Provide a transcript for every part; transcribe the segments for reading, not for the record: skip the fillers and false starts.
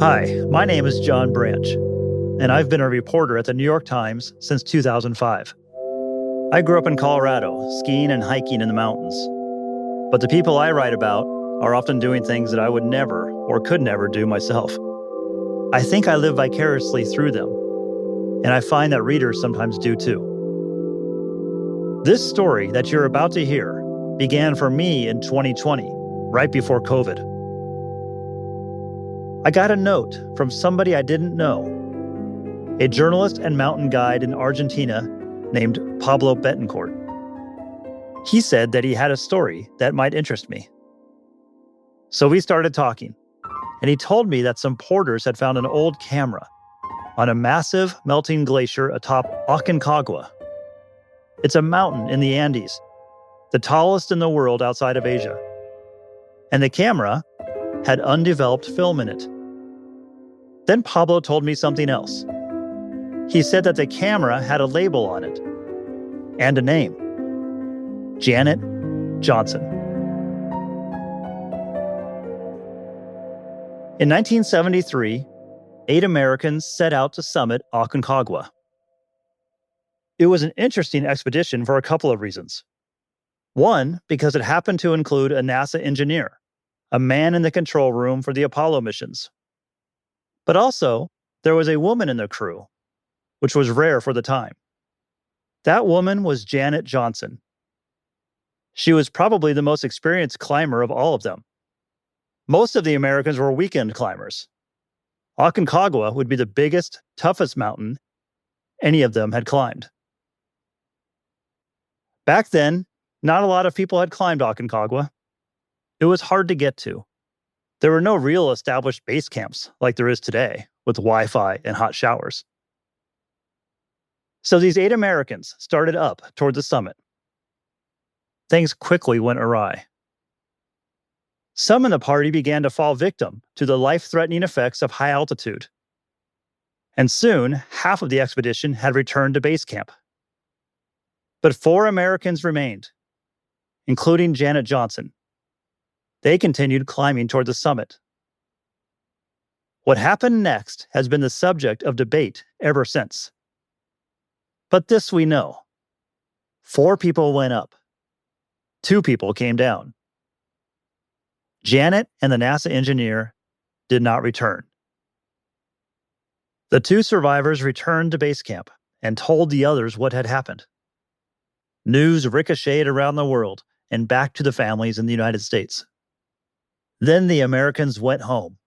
Hi, my name is John Branch, and I've been a reporter at the New York Times since 2005. I grew up in Colorado, skiing and hiking in the mountains. But the people I write about are often doing things that I would never or could never do myself. I think I live vicariously through them, and I find that readers sometimes do too. This story that you're about to hear began for me in 2020, right before COVID. I got a note from somebody I didn't know, a journalist and mountain guide in Argentina named Pablo Betancourt. He said that he had a story that might interest me. So we started talking, and he told me that some porters had found an old camera on a massive melting glacier atop Aconcagua. It's a mountain in the Andes, the tallest in the world outside of Asia. And the camera had undeveloped film in it. Then Pablo told me something else. He said that the camera had a label on it and a name: Janet Johnson. In 1973, 8 Americans set out to summit Aconcagua. It was an interesting expedition for a couple of reasons. One, because it happened to include a NASA engineer, a man in the control room for the Apollo missions. But also, there was a woman in the crew, which was rare for the time. That woman was Janet Johnson. She was probably the most experienced climber of all of them. Most of the Americans were weekend climbers. Aconcagua would be the biggest, toughest mountain any of them had climbed. Back then, not a lot of people had climbed Aconcagua. It was hard to get to. There were no real established base camps like there is today, with Wi-Fi and hot showers. So these 8 Americans started up toward the summit. Things quickly went awry. Some in the party began to fall victim to the life-threatening effects of high altitude. And soon, half of the expedition had returned to base camp. But 4 Americans remained, including Janet Johnson. They continued climbing toward the summit. What happened next has been the subject of debate ever since. But this we know. 4 people went up. 2 people came down. Janet and the NASA engineer did not return. The 2 survivors returned to base camp and told the others what had happened. News ricocheted around the world and back to the families in the United States. Then the Americans went home,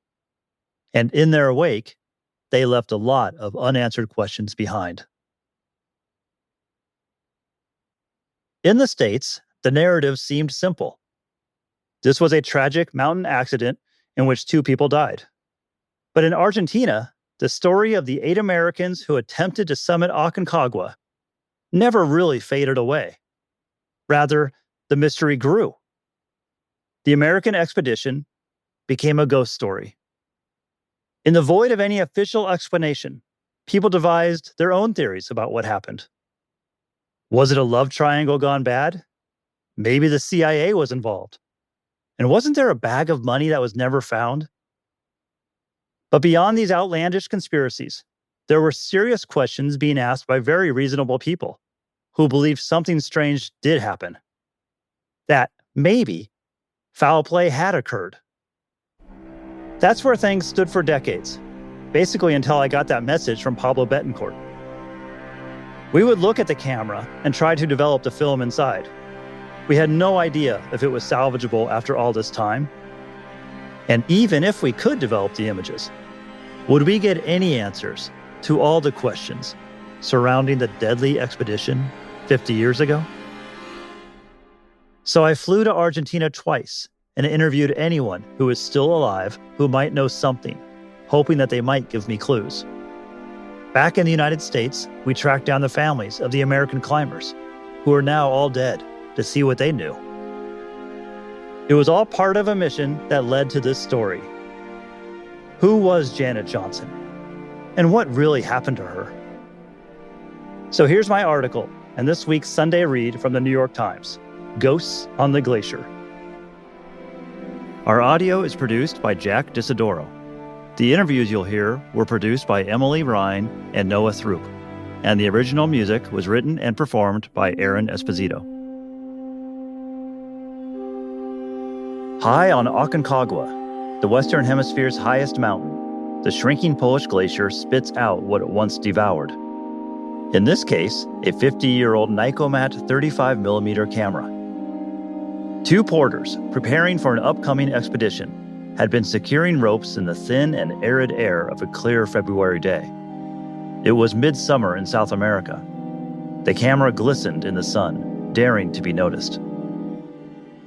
and in their wake, they left a lot of unanswered questions behind. In the States, the narrative seemed simple. This was a tragic mountain accident in which 2 people died. But in Argentina, the story of the 8 Americans who attempted to summit Aconcagua never really faded away. Rather, the mystery grew. The American expedition became a ghost story. In the void of any official explanation, people devised their own theories about what happened. Was it a love triangle gone bad? Maybe the CIA was involved. And wasn't there a bag of money that was never found? But beyond these outlandish conspiracies, there were serious questions being asked by very reasonable people who believed something strange did happen. That maybe foul play had occurred. That's where things stood for decades, basically until I got that message from Pablo Betancourt. We would look at the camera and try to develop the film inside. We had no idea if it was salvageable after all this time. And even if we could develop the images, would we get any answers to all the questions surrounding the deadly expedition 50 years ago? So I flew to Argentina twice and interviewed anyone who is still alive who might know something, hoping that they might give me clues. Back in the United States, we tracked down the families of the American climbers, who are now all dead, to see what they knew. It was all part of a mission that led to this story. Who was Janet Johnson? And what really happened to her? So here's my article and this week's Sunday read from the New York Times, Ghosts on the Glacier. Our audio is produced by Jack Disidoro. The interviews you'll hear were produced by Emily Ryan and Noah Throop, and the original music was written and performed by Aaron Esposito. High on Aconcagua, the Western Hemisphere's highest mountain, the shrinking Polish glacier spits out what it once devoured. In this case, a 50-year-old Nicomat 35mm camera. Two porters, preparing for an upcoming expedition, had been securing ropes in the thin and arid air of a clear February day. It was midsummer in South America. The camera glistened in the sun, daring to be noticed.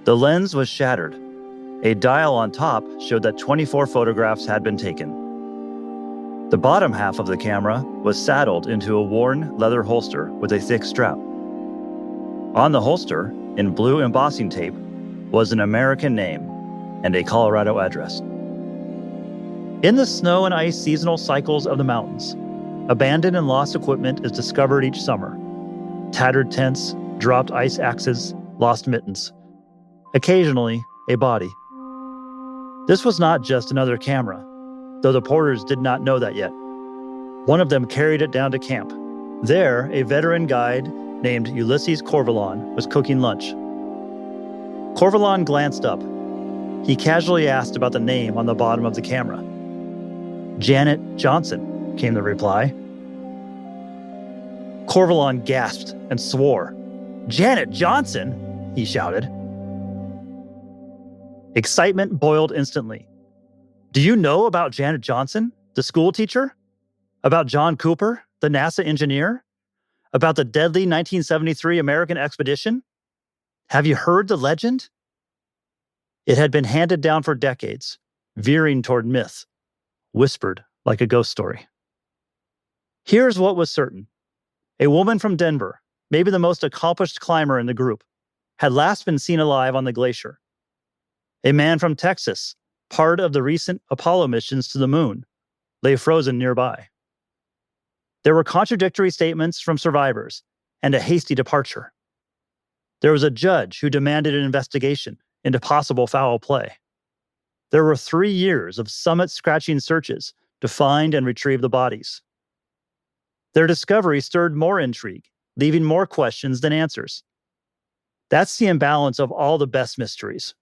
The lens was shattered. A dial on top showed that 24 photographs had been taken. The bottom half of the camera was saddled into a worn leather holster with a thick strap. On the holster, in blue embossing tape, was an American name and a Colorado address. In the snow and ice seasonal cycles of the mountains, abandoned and lost equipment is discovered each summer. Tattered tents, dropped ice axes, lost mittens. Occasionally, a body. This was not just another camera, though the porters did not know that yet. One of them carried it down to camp. There, a veteran guide named Ulysses Corvalon was cooking lunch. Corvalon glanced up. He casually asked about the name on the bottom of the camera. Janet Johnson, came the reply. Corvalon gasped and swore. Janet Johnson? He shouted. Excitement boiled instantly. Do you know about Janet Johnson, the school teacher? About John Cooper, the NASA engineer? About the deadly 1973 American expedition? Have you heard the legend? It had been handed down for decades, veering toward myth, whispered like a ghost story. Here's what was certain. A woman from Denver, maybe the most accomplished climber in the group, had last been seen alive on the glacier. A man from Texas, part of the recent Apollo missions to the moon, lay frozen nearby. There were contradictory statements from survivors and a hasty departure. There was a judge who demanded an investigation into possible foul play. There were 3 years of summit-scratching searches to find and retrieve the bodies. Their discovery stirred more intrigue, leaving more questions than answers. That's the imbalance of all the best mysteries.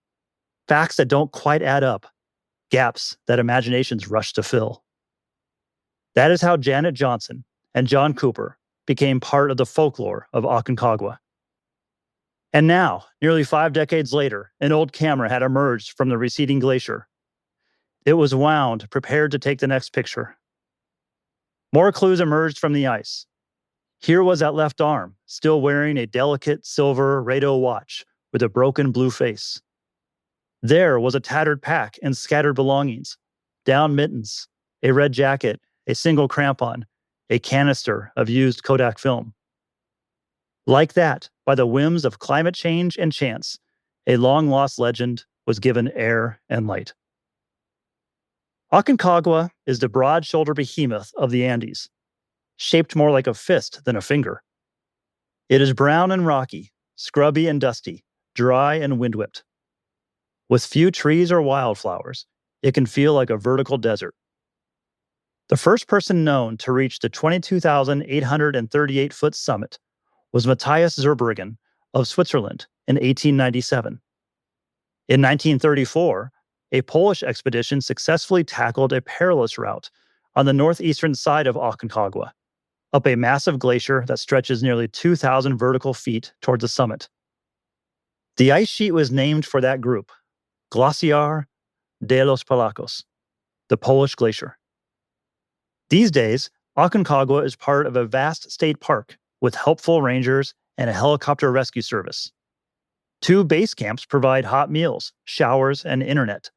Facts that don't quite add up, gaps that imaginations rush to fill. That is how Janet Johnson and John Cooper became part of the folklore of Aconcagua. And now, nearly 5 decades later, an old camera had emerged from the receding glacier. It was wound, prepared to take the next picture. More clues emerged from the ice. Here was that left arm, still wearing a delicate silver Rado watch with a broken blue face. There was a tattered pack and scattered belongings, down mittens, a red jacket, a single crampon, a canister of used Kodak film. Like that, by the whims of climate change and chance, a long-lost legend was given air and light. Aconcagua is the broad-shouldered behemoth of the Andes, shaped more like a fist than a finger. It is brown and rocky, scrubby and dusty, dry and wind-whipped. With few trees or wildflowers, it can feel like a vertical desert. The first person known to reach the 22,838-foot summit was Matthias Zurbriggen of Switzerland in 1897. In 1934, a Polish expedition successfully tackled a perilous route on the northeastern side of Aconcagua, up a massive glacier that stretches nearly 2,000 vertical feet towards the summit. The ice sheet was named for that group, Glacier de los Polacos, the Polish glacier. These days, Aconcagua is part of a vast state park with helpful rangers and a helicopter rescue service. 2 base camps provide hot meals, showers, and internet.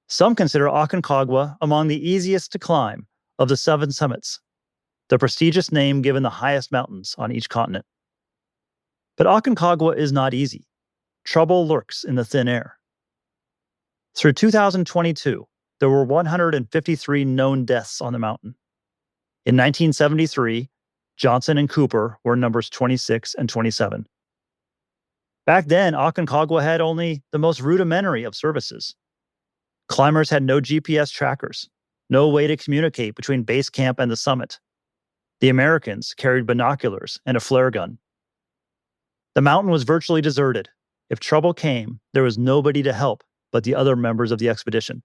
Some consider Aconcagua among the easiest to climb of the 7 summits, the prestigious name given the highest mountains on each continent. But Aconcagua is not easy. Trouble lurks in the thin air. Through 2022, there were 153 known deaths on the mountain. In 1973, Johnson and Cooper were numbers 26 and 27. Back then, Aconcagua had only the most rudimentary of services. Climbers had no GPS trackers, no way to communicate between base camp and the summit. The Americans carried binoculars and a flare gun. The mountain was virtually deserted. If trouble came, there was nobody to help but the other members of the expedition.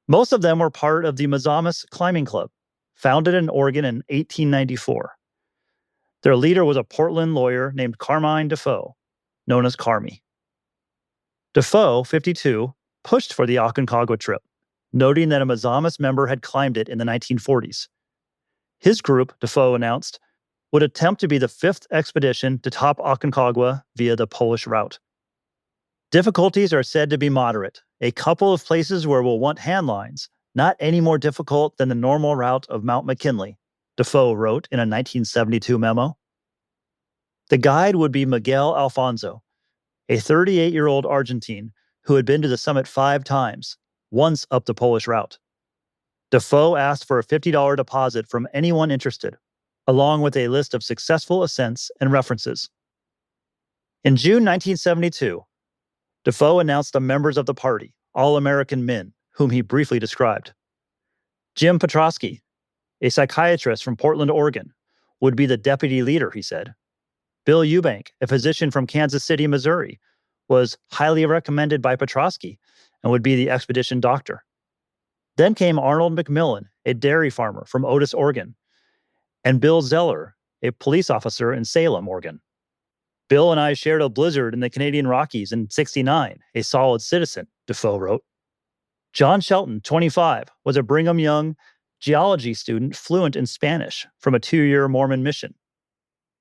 Most of them were part of the Mazamas Climbing Club, founded in Oregon in 1894. Their leader was a Portland lawyer named Carmine Defoe, known as Carmy. Defoe, 52, pushed for the Aconcagua trip, noting that a Mazamas member had climbed it in the 1940s. His group, Defoe announced, would attempt to be the fifth expedition to top Aconcagua via the Polish route. Difficulties are said to be moderate, a couple of places where we'll want handlines, not any more difficult than the normal route of Mount McKinley, Defoe wrote in a 1972 memo. The guide would be Miguel Alfonso, a 38-year-old Argentine who had been to the summit 5 times, once up the Polish route. Defoe asked for a $50 deposit from anyone interested, along with a list of successful ascents and references. In June 1972, Defoe announced the members of the party, all-American men, whom he briefly described. Jim Petrosky, a psychiatrist from Portland, Oregon, would be the deputy leader, he said. Bill Eubank, a physician from Kansas City, Missouri, was highly recommended by Petrosky and would be the expedition doctor. Then came Arnold McMillan, a dairy farmer from Otis, Oregon, and Bill Zeller, a police officer in Salem, Oregon. Bill and I shared a blizzard in the Canadian Rockies in '69, a solid citizen, Defoe wrote. John Shelton, 25, was a Brigham Young geology student fluent in Spanish from a 2-year Mormon mission.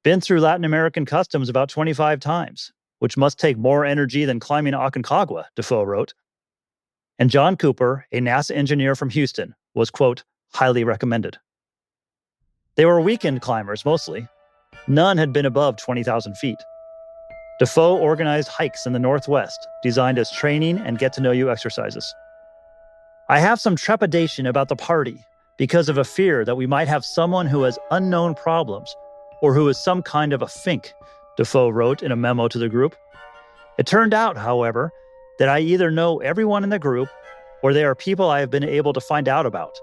Been through Latin American customs about 25 times, which must take more energy than climbing Aconcagua, Defoe wrote. And John Cooper, a NASA engineer from Houston, was, quote, highly recommended. They were weekend climbers mostly. None had been above 20,000 feet. Defoe organized hikes in the Northwest, designed as training and get-to-know-you exercises. I have some trepidation about the party because of a fear that we might have someone who has unknown problems or who is some kind of a fink, Defoe wrote in a memo to the group. It turned out, however, that I either know everyone in the group or they are people I have been able to find out about.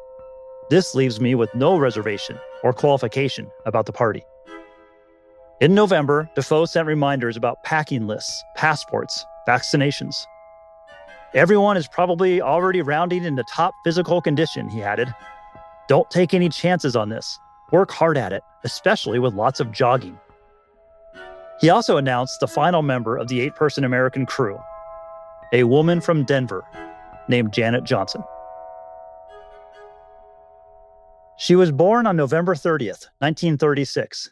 This leaves me with no reservation or qualification about the party. In November, Defoe sent reminders about packing lists, passports, vaccinations. Everyone is probably already rounding into top physical condition, he added. Don't take any chances on this. Work hard at it, especially with lots of jogging. He also announced the final member of the 8-person American crew, a woman from Denver named Janet Johnson. She was born on November 30th, 1936,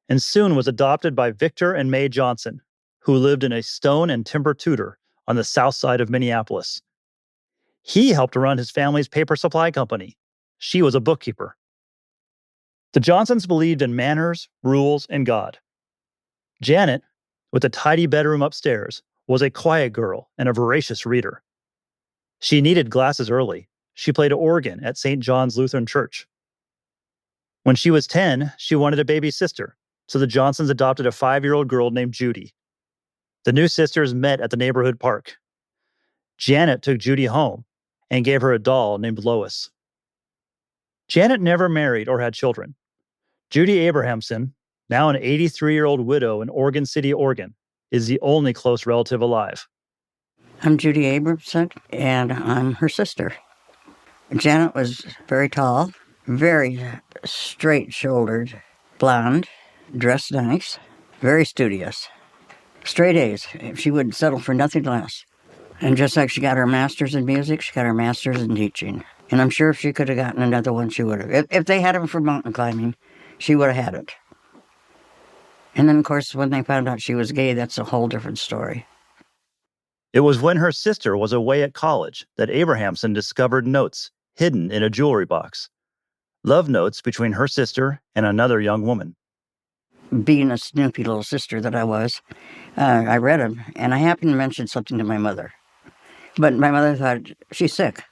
and soon was adopted by Victor and Mae Johnson, who lived in a stone and timber Tudor on the south side of Minneapolis. He helped run his family's paper supply company. She was a bookkeeper. The Johnsons believed in manners, rules, and God. Janet, with a tidy bedroom upstairs, was a quiet girl and a voracious reader. She needed glasses early. She played organ at St. John's Lutheran Church. When she was 10, she wanted a baby sister, so the Johnsons adopted a 5-year-old girl named Judy. The new sisters met at the neighborhood park. Janet took Judy home and gave her a doll named Lois. Janet never married or had children. Judy Abrahamson, now an 83-year-old widow in Oregon City, Oregon, is the only close relative alive. I'm Judy Abrahamson, and I'm her sister. Janet was very tall, very straight-shouldered, blonde, dressed nice, very studious. Straight A's. She wouldn't settle for nothing less. And just like she got her master's in music, she got her master's in teaching. And I'm sure if she could have gotten another one, she would have. If they had him for mountain climbing, she would have had it. And then, of course, when they found out she was gay, that's a whole different story. It was when her sister was away at college that Abrahamson discovered notes hidden in a jewelry box. Love notes between her sister and another young woman. Being a snoopy little sister that I was, I read them, and I happened to mention something to my mother. But my mother thought, she's sick.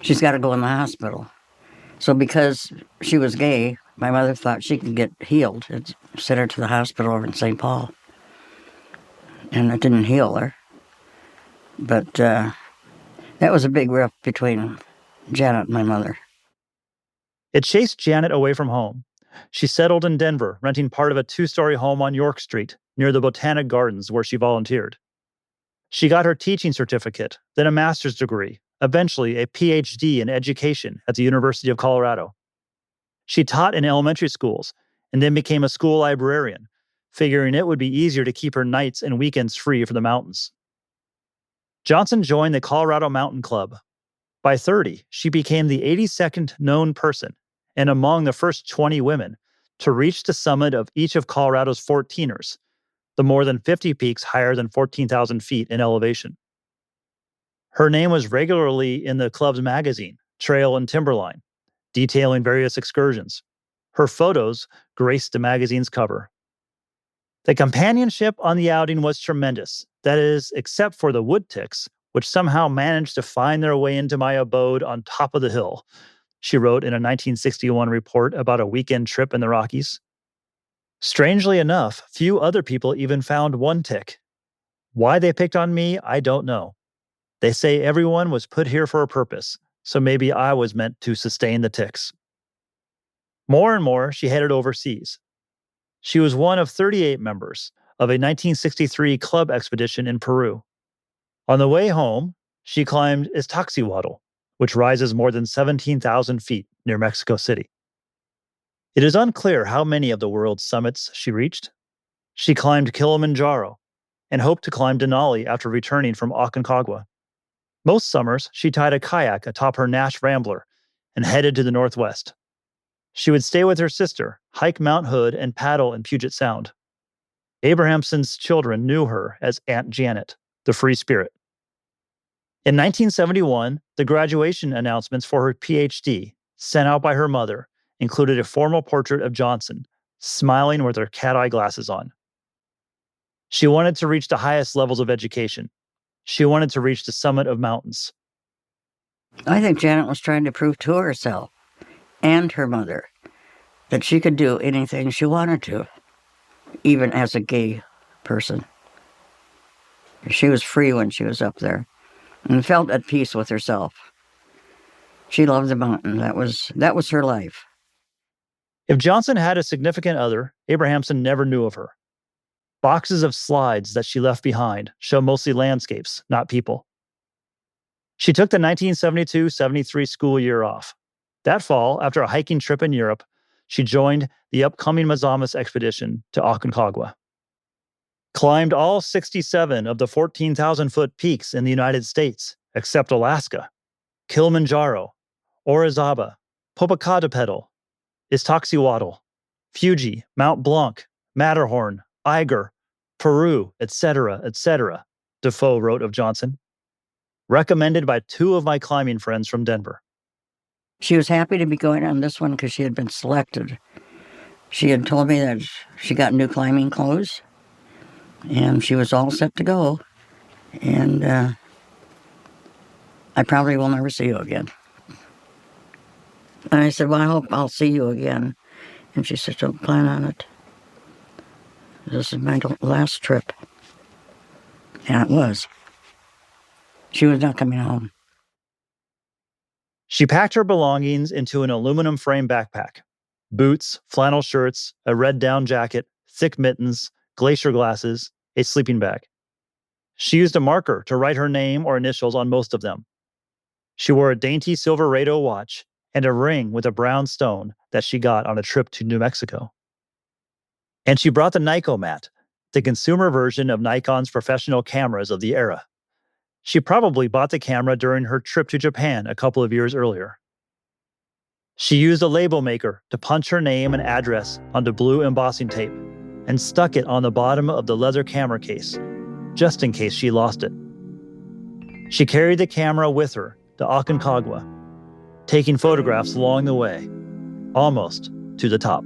She's got to go in the hospital. So because she was gay, my mother thought she could get healed and sent her to the hospital over in St. Paul. And it didn't heal her. But that was a big rift between Janet, my mother. It chased Janet away from home. She settled in Denver, renting part of a 2-story home on York Street, near the Botanic Gardens where she volunteered. She got her teaching certificate, then a master's degree, eventually a PhD in education at the University of Colorado. She taught in elementary schools and then became a school librarian, figuring it would be easier to keep her nights and weekends free for the mountains. Johnson joined the Colorado Mountain Club. By 30, she became the 82nd known person and among the first 20 women to reach the summit of each of Colorado's 14ers, the more than 50 peaks higher than 14,000 feet in elevation. Her name was regularly in the club's magazine, Trail and Timberline, detailing various excursions. Her photos graced the magazine's cover. The companionship on the outing was tremendous, that is, except for the wood ticks, which somehow managed to find their way into my abode on top of the hill, she wrote in a 1961 report about a weekend trip in the Rockies. Strangely enough, few other people even found one tick. Why they picked on me, I don't know. They say everyone was put here for a purpose, so maybe I was meant to sustain the ticks. More and more, she headed overseas. She was one of 38 members of a 1963 club expedition in Peru. On the way home, she climbed Iztaccíhuatl, which rises more than 17,000 feet near Mexico City. It is unclear how many of the world's summits she reached. She climbed Kilimanjaro and hoped to climb Denali after returning from Aconcagua. Most summers, she tied a kayak atop her Nash Rambler and headed to the northwest. She would stay with her sister, hike Mount Hood, and paddle in Puget Sound. Abrahamson's children knew her as Aunt Janet, the free spirit. In 1971, the graduation announcements for her PhD, sent out by her mother, included a formal portrait of Johnson, smiling with her cat-eye glasses on. She wanted to reach the highest levels of education. She wanted to reach the summit of mountains. I think Janet was trying to prove to herself and her mother that she could do anything she wanted to, even as a gay person. She was free when she was up there and felt at peace with herself. She loved the mountain. That was her life. If Johnson had a significant other, Abrahamson never knew of her. Boxes of slides that she left behind show mostly landscapes, not people. She took the 1972-73 school year off. That fall, after a hiking trip in Europe, she joined the upcoming Mazamas expedition to Aconcagua. Climbed all 67 of the 14,000-foot peaks in the United States, except Alaska, Kilimanjaro, Orizaba, Popocatépetl, Iztaccíhuatl, Fuji, Mount Blanc, Matterhorn, Eiger, Peru, etc., etc., Defoe wrote of Johnson. Recommended by 2 of my climbing friends from Denver. She was happy to be going on this one because she had been selected. She had told me that she got new climbing clothes, and she was all set to go. And I probably will never see you again. And I said, well, I hope I'll see you again. And she said, don't plan on it. This is my last trip. And it was. She was not coming home. She packed her belongings into an aluminum frame backpack. Boots, flannel shirts, a red down jacket, thick mittens, Glacier glasses, a sleeping bag. She used a marker to write her name or initials on most of them. She wore a dainty silver Rado watch and a ring with a brown stone that she got on a trip to New Mexico. And she brought the Nicomat, the consumer version of Nikon's professional cameras of the era. She probably bought the camera during her trip to Japan a couple of years earlier. She used a label maker to punch her name and address onto blue embossing tape and stuck it on the bottom of the leather camera case, just in case she lost it. She carried the camera with her to Aconcagua, taking photographs along the way, almost to the top.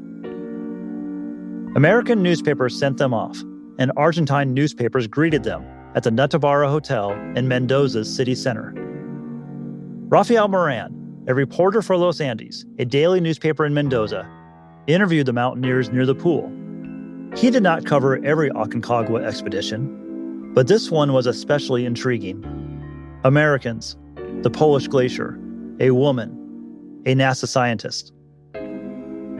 American newspapers sent them off, and Argentine newspapers greeted them at the Natabara Hotel in Mendoza's city center. Rafael Moran, a reporter for Los Andes, a daily newspaper in Mendoza, interviewed the mountaineers near the pool. He did not cover every Aconcagua expedition, but this one was especially intriguing. Americans, the Polish Glacier, a woman, a NASA scientist.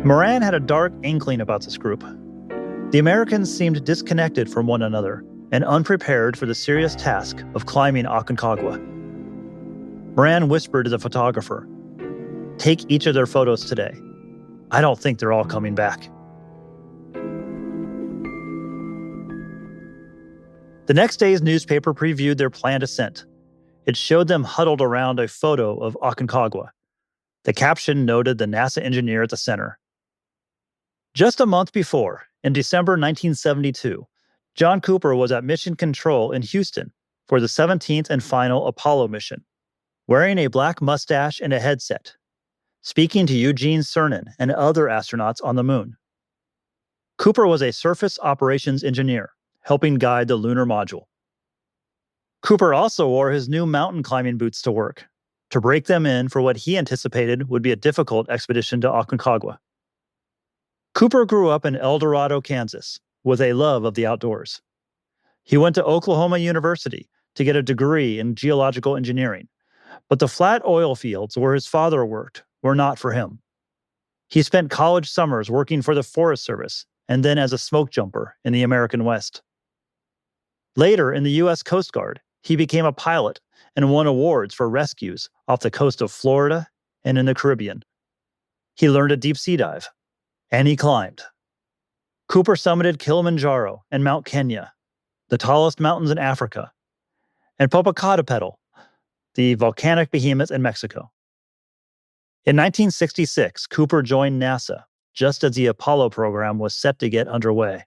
Moran had a dark inkling about this group. The Americans seemed disconnected from one another and unprepared for the serious task of climbing Aconcagua. Moran whispered to the photographer, "Take each of their photos today. I don't think they're all coming back." The next day's newspaper previewed their planned ascent. It showed them huddled around a photo of Aconcagua. The caption noted the NASA engineer at the center. Just a month before, in December 1972, John Cooper was at Mission Control in Houston for the 17th and final Apollo mission, wearing a black mustache and a headset, speaking to Eugene Cernan and other astronauts on the moon. Cooper was a surface operations engineer, helping guide the lunar module. Cooper also wore his new mountain climbing boots to work, to break them in for what he anticipated would be a difficult expedition to Aconcagua. Cooper grew up in El Dorado, Kansas, with a love of the outdoors. He went to Oklahoma University to get a degree in geological engineering, but the flat oil fields where his father worked were not for him. He spent college summers working for the Forest Service and then as a smoke jumper in the American West. Later, in the U.S. Coast Guard, he became a pilot and won awards for rescues off the coast of Florida and in the Caribbean. He learned to deep sea dive, and he climbed. Cooper summited Kilimanjaro and Mount Kenya, the tallest mountains in Africa, and Popocatépetl, the volcanic behemoth in Mexico. In 1966, Cooper joined NASA just as the Apollo program was set to get underway.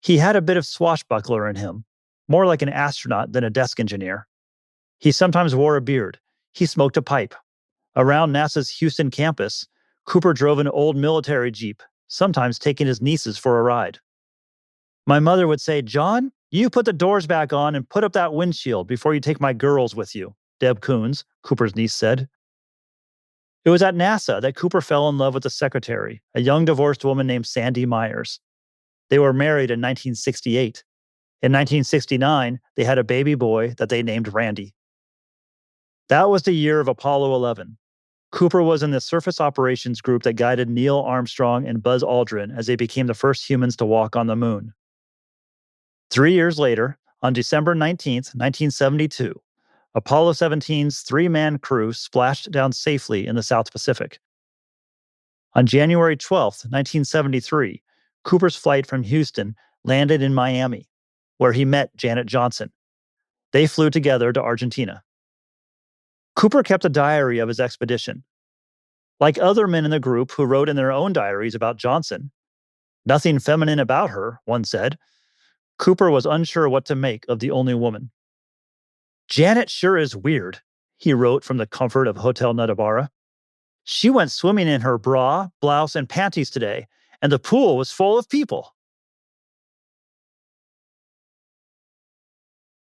He had a bit of swashbuckler in him, more like an astronaut than a desk engineer. He sometimes wore a beard. He smoked a pipe. Around NASA's Houston campus, Cooper drove an old military Jeep, sometimes taking his nieces for a ride. My mother would say, "John, you put the doors back on and put up that windshield before you take my girls with you," Deb Coons, Cooper's niece, said. It was at NASA that Cooper fell in love with the secretary, a young divorced woman named Sandy Myers. They were married in 1968. In 1969, they had a baby boy that they named Randy. That was the year of Apollo 11. Cooper was in the surface operations group that guided Neil Armstrong and Buzz Aldrin as they became the first humans to walk on the moon. 3 years later, on December 19, 1972, Apollo 17's three-man crew splashed down safely in the South Pacific. On January 12, 1973, Cooper's flight from Houston landed in Miami, where he met Janet Johnson. They flew together to Argentina. Cooper kept a diary of his expedition. Like other men in the group who wrote in their own diaries about Johnson, nothing feminine about her, one said, Cooper was unsure what to make of the only woman. "Janet sure is weird," he wrote from the comfort of Hotel Natabara. "She went swimming in her bra, blouse, and panties today, and the pool was full of people."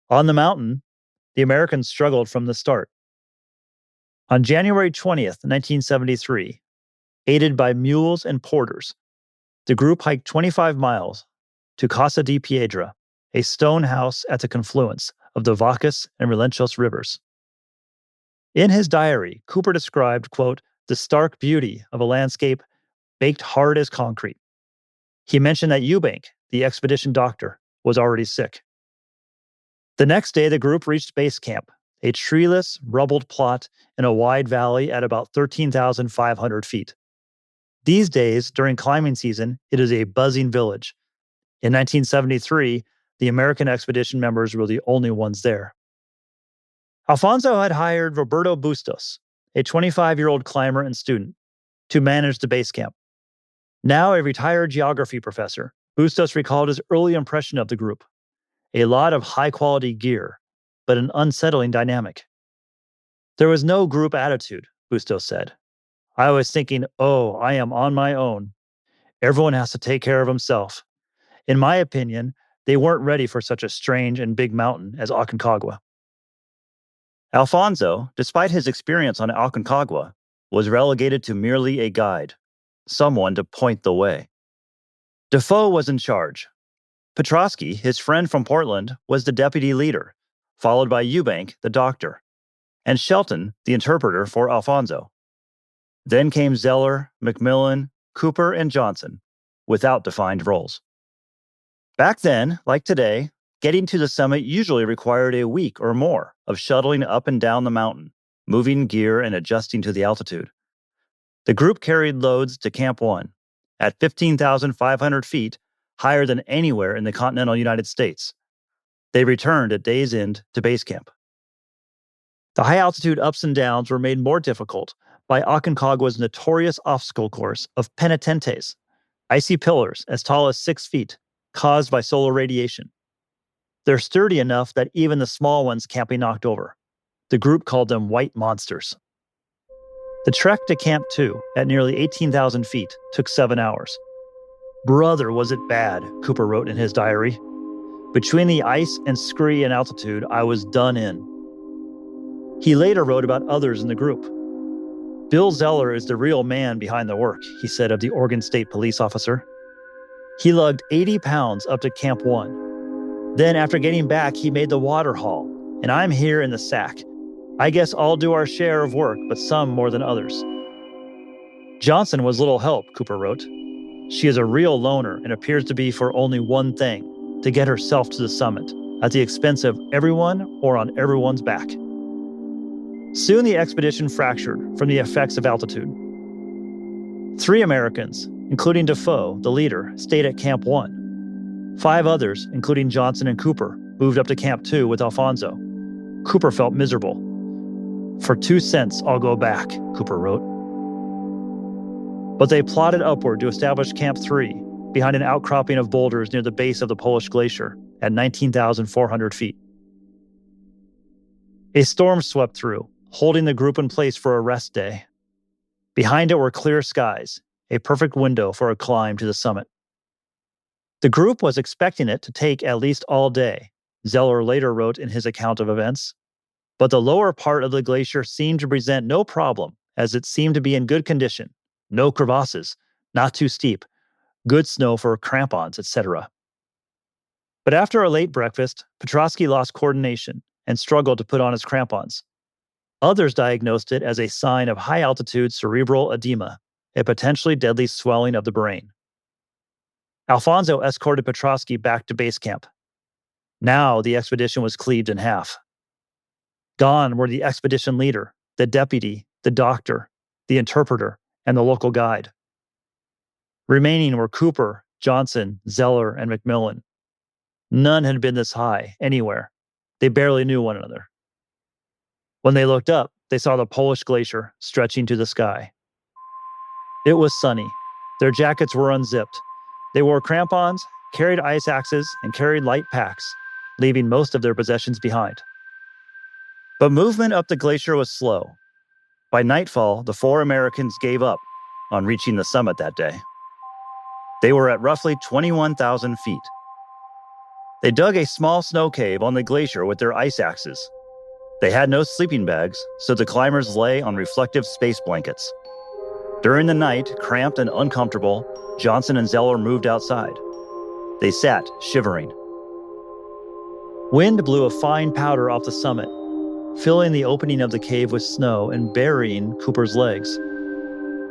On the mountain, the Americans struggled from the start. On January 20th, 1973, aided by mules and porters, the group hiked 25 miles to Casa di Piedra, a stone house at the confluence of the Vacas and Relenchos rivers. In his diary, Cooper described, quote, "the stark beauty of a landscape baked hard as concrete." He mentioned that Eubank, the expedition doctor, was already sick. The next day, the group reached base camp, a treeless, rubbled plot in a wide valley at about 13,500 feet. These days, during climbing season, it is a buzzing village. In 1973, the American expedition members were the only ones there. Alfonso had hired Roberto Bustos, a 25-year-old climber and student, to manage the base camp. Now a retired geography professor, Bustos recalled his early impression of the group. A lot of high-quality gear, but an unsettling dynamic. "There was no group attitude," Bustos said. "I was thinking, oh, I am on my own. Everyone has to take care of himself. In my opinion, they weren't ready for such a strange and big mountain as Aconcagua." Alfonso, despite his experience on Aconcagua, was relegated to merely a guide, someone to point the way. Defoe was in charge. Petrosky, his friend from Portland, was the deputy leader, followed by Eubank, the doctor. and Shelton, the interpreter for Alfonso. Then came Zeller, McMillan, Cooper, and Johnson, without defined roles. Back then, like today, getting to the summit usually required a week or more of shuttling up and down the mountain, moving gear and adjusting to the altitude. The group carried loads to Camp 1, at 15,500 feet, higher than anywhere in the continental United States. They returned at day's end to base camp. The high-altitude ups and downs were made more difficult by Aconcagua's notorious obstacle course of penitentes, icy pillars as tall as 6 feet, caused by solar radiation. They're sturdy enough that even the small ones can't be knocked over. The group called them white monsters. The trek to Camp 2, at nearly 18,000 feet, took 7 hours. Brother, was it bad, Cooper wrote in his diary. Between the ice and scree and altitude, I was done in. He later wrote about others in the group. Bill Zeller is the real man behind the work, he said of the Oregon State police officer. He lugged 80 pounds up to Camp 1. Then after getting back, he made the water haul, and I'm here in the sack. I guess I'll do our share of work, but some more than others. Johnson was little help, Cooper wrote. She is a real loner and appears to be for only one thing, to get herself to the summit, at the expense of everyone or on everyone's back. Soon the expedition fractured from the effects of altitude. 3 Americans, including Defoe, the leader, stayed at Camp 1. 5 others, including Johnson and Cooper, moved up to Camp 2 with Alfonso. Cooper felt miserable. For 2 cents, I'll go back, Cooper wrote. But they plodded upward to establish Camp 3, behind an outcropping of boulders near the base of the Polish Glacier, at 19,400 feet. A storm swept through, holding the group in place for a rest day. Behind it were clear skies, a perfect window for a climb to the summit. The group was expecting it to take at least all day, Zeller later wrote in his account of events. But the lower part of the glacier seemed to present no problem, as it seemed to be in good condition, no crevasses, not too steep, good snow for crampons, etc. But after a late breakfast, Petrosky lost coordination and struggled to put on his crampons. Others diagnosed it as a sign of high-altitude cerebral edema, a potentially deadly swelling of the brain. Alfonso escorted Petrosky back to base camp. Now the expedition was cleaved in half. Gone were the expedition leader, the deputy, the doctor, the interpreter, and the local guide. Remaining were Cooper, Johnson, Zeller, and McMillan. None had been this high, anywhere. They barely knew one another. When they looked up, they saw the Polish glacier stretching to the sky. It was sunny. Their jackets were unzipped. They wore crampons, carried ice axes, and carried light packs, leaving most of their possessions behind. But movement up the glacier was slow. By nightfall, the 4 Americans gave up on reaching the summit that day. They were at roughly 21,000 feet. They dug a small snow cave on the glacier with their ice axes. They had no sleeping bags, so the climbers lay on reflective space blankets. During the night, cramped and uncomfortable, Johnson and Zeller moved outside. They sat, shivering. Wind blew a fine powder off the summit, filling the opening of the cave with snow and burying Cooper's legs.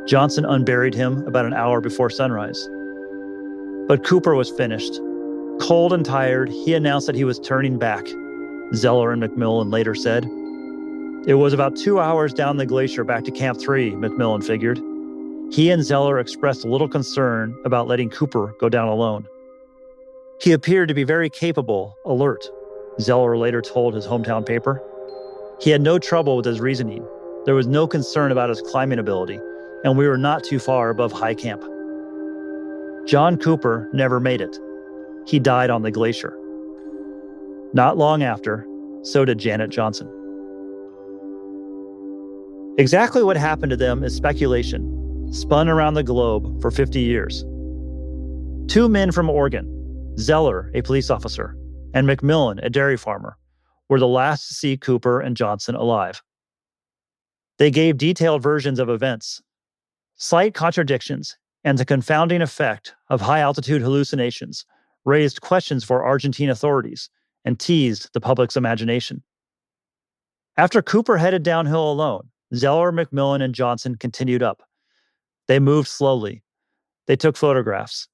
Johnson unburied him about an hour before sunrise. But Cooper was finished. Cold and tired, he announced that he was turning back. Zeller and McMillan later said. It was about 2 hours down the glacier back to Camp 3, McMillan figured. He and Zeller expressed little concern about letting Cooper go down alone. He appeared to be very capable, alert, Zeller later told his hometown paper. He had no trouble with his reasoning. There was no concern about his climbing ability, and we were not too far above high camp. John Cooper never made it. He died on the glacier. Not long after, so did Janet Johnson. Exactly what happened to them is speculation, spun around the globe for 50 years. 2 men from Oregon, Zeller, a police officer, and McMillan, a dairy farmer, were the last to see Cooper and Johnson alive. They gave detailed versions of events. Slight contradictions and the confounding effect of high-altitude hallucinations raised questions for Argentine authorities and teased the public's imagination. After Cooper headed downhill alone, Zeller, McMillan, and Johnson continued up. They moved slowly. They took photographs.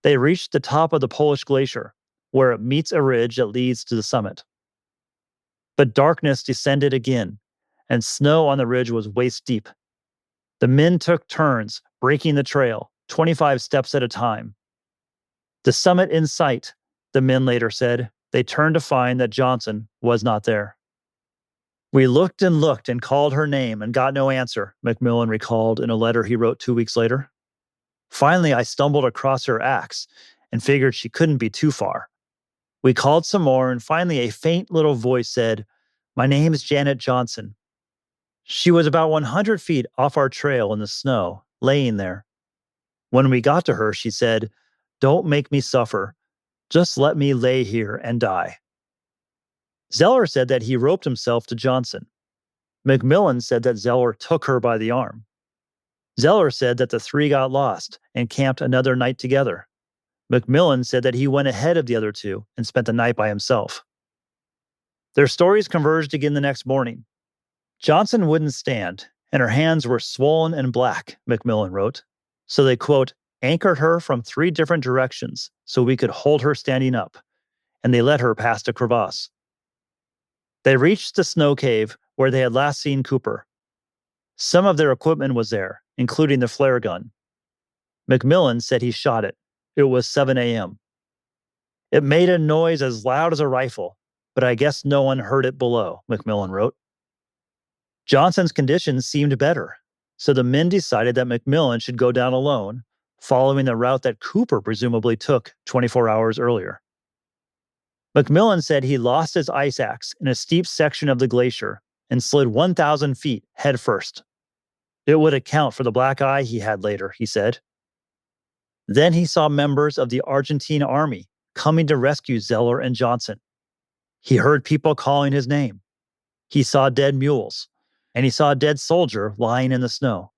They reached the top of the Polish Glacier, where it meets a ridge that leads to the summit. But darkness descended again, and snow on the ridge was waist deep. The men took turns, breaking the trail, 25 steps at a time. The summit in sight, the men later said. They turned to find that Johnson was not there. We looked and called her name and got no answer, McMillan recalled in a letter he wrote 2 weeks later. Finally, I stumbled across her axe and figured she couldn't be too far. We called some more, and finally a faint little voice said, "My name is Janet Johnson." She was about 100 feet off our trail in the snow, laying there. When we got to her, she said, "Don't make me suffer. Just let me lay here and die." Zeller said that he roped himself to Johnson. McMillan said that Zeller took her by the arm. Zeller said that the three got lost and camped another night together. McMillan said that he went ahead of the other two and spent the night by himself. Their stories converged again the next morning. Johnson wouldn't stand, and her hands were swollen and black, McMillan wrote. So they, quote, anchored her from 3 different directions so we could hold her standing up, and they led her past a crevasse. They reached the snow cave where they had last seen Cooper. Some of their equipment was there, including the flare gun. McMillan said he shot it. It was 7 a.m. It made a noise as loud as a rifle, but I guess no one heard it below, McMillan wrote. Johnson's condition seemed better, so the men decided that McMillan should go down alone, following the route that Cooper presumably took 24 hours earlier. McMillan said he lost his ice axe in a steep section of the glacier and slid 1,000 feet head first. It would account for the black eye he had later, he said. Then he saw members of the Argentine army coming to rescue Zeller and Johnson. He heard people calling his name. He saw dead mules, and he saw a dead soldier lying in the snow.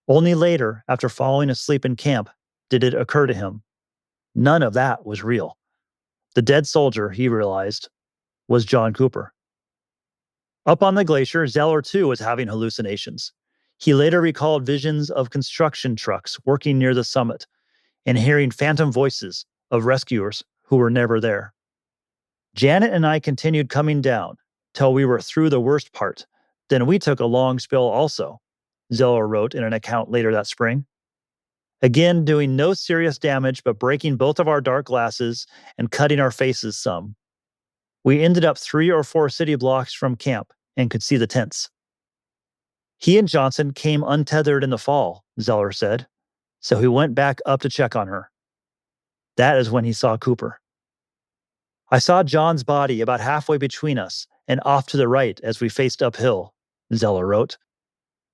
Only later, after falling asleep in camp, did it occur to him. None of that was real. The dead soldier, he realized, was John Cooper. Up on the glacier, Zeller too was having hallucinations. He later recalled visions of construction trucks working near the summit and hearing phantom voices of rescuers who were never there. Janet and I continued coming down till we were through the worst part. Then we took a long spill also, Zeller wrote in an account later that spring. Again, doing no serious damage but breaking both of our dark glasses and cutting our faces some. We ended up 3 or 4 city blocks from camp and could see the tents. He and Johnson came untethered in the fall, Zeller said, so he went back up to check on her. That is when he saw Cooper. I saw John's body about halfway between us and off to the right as we faced uphill, Zeller wrote.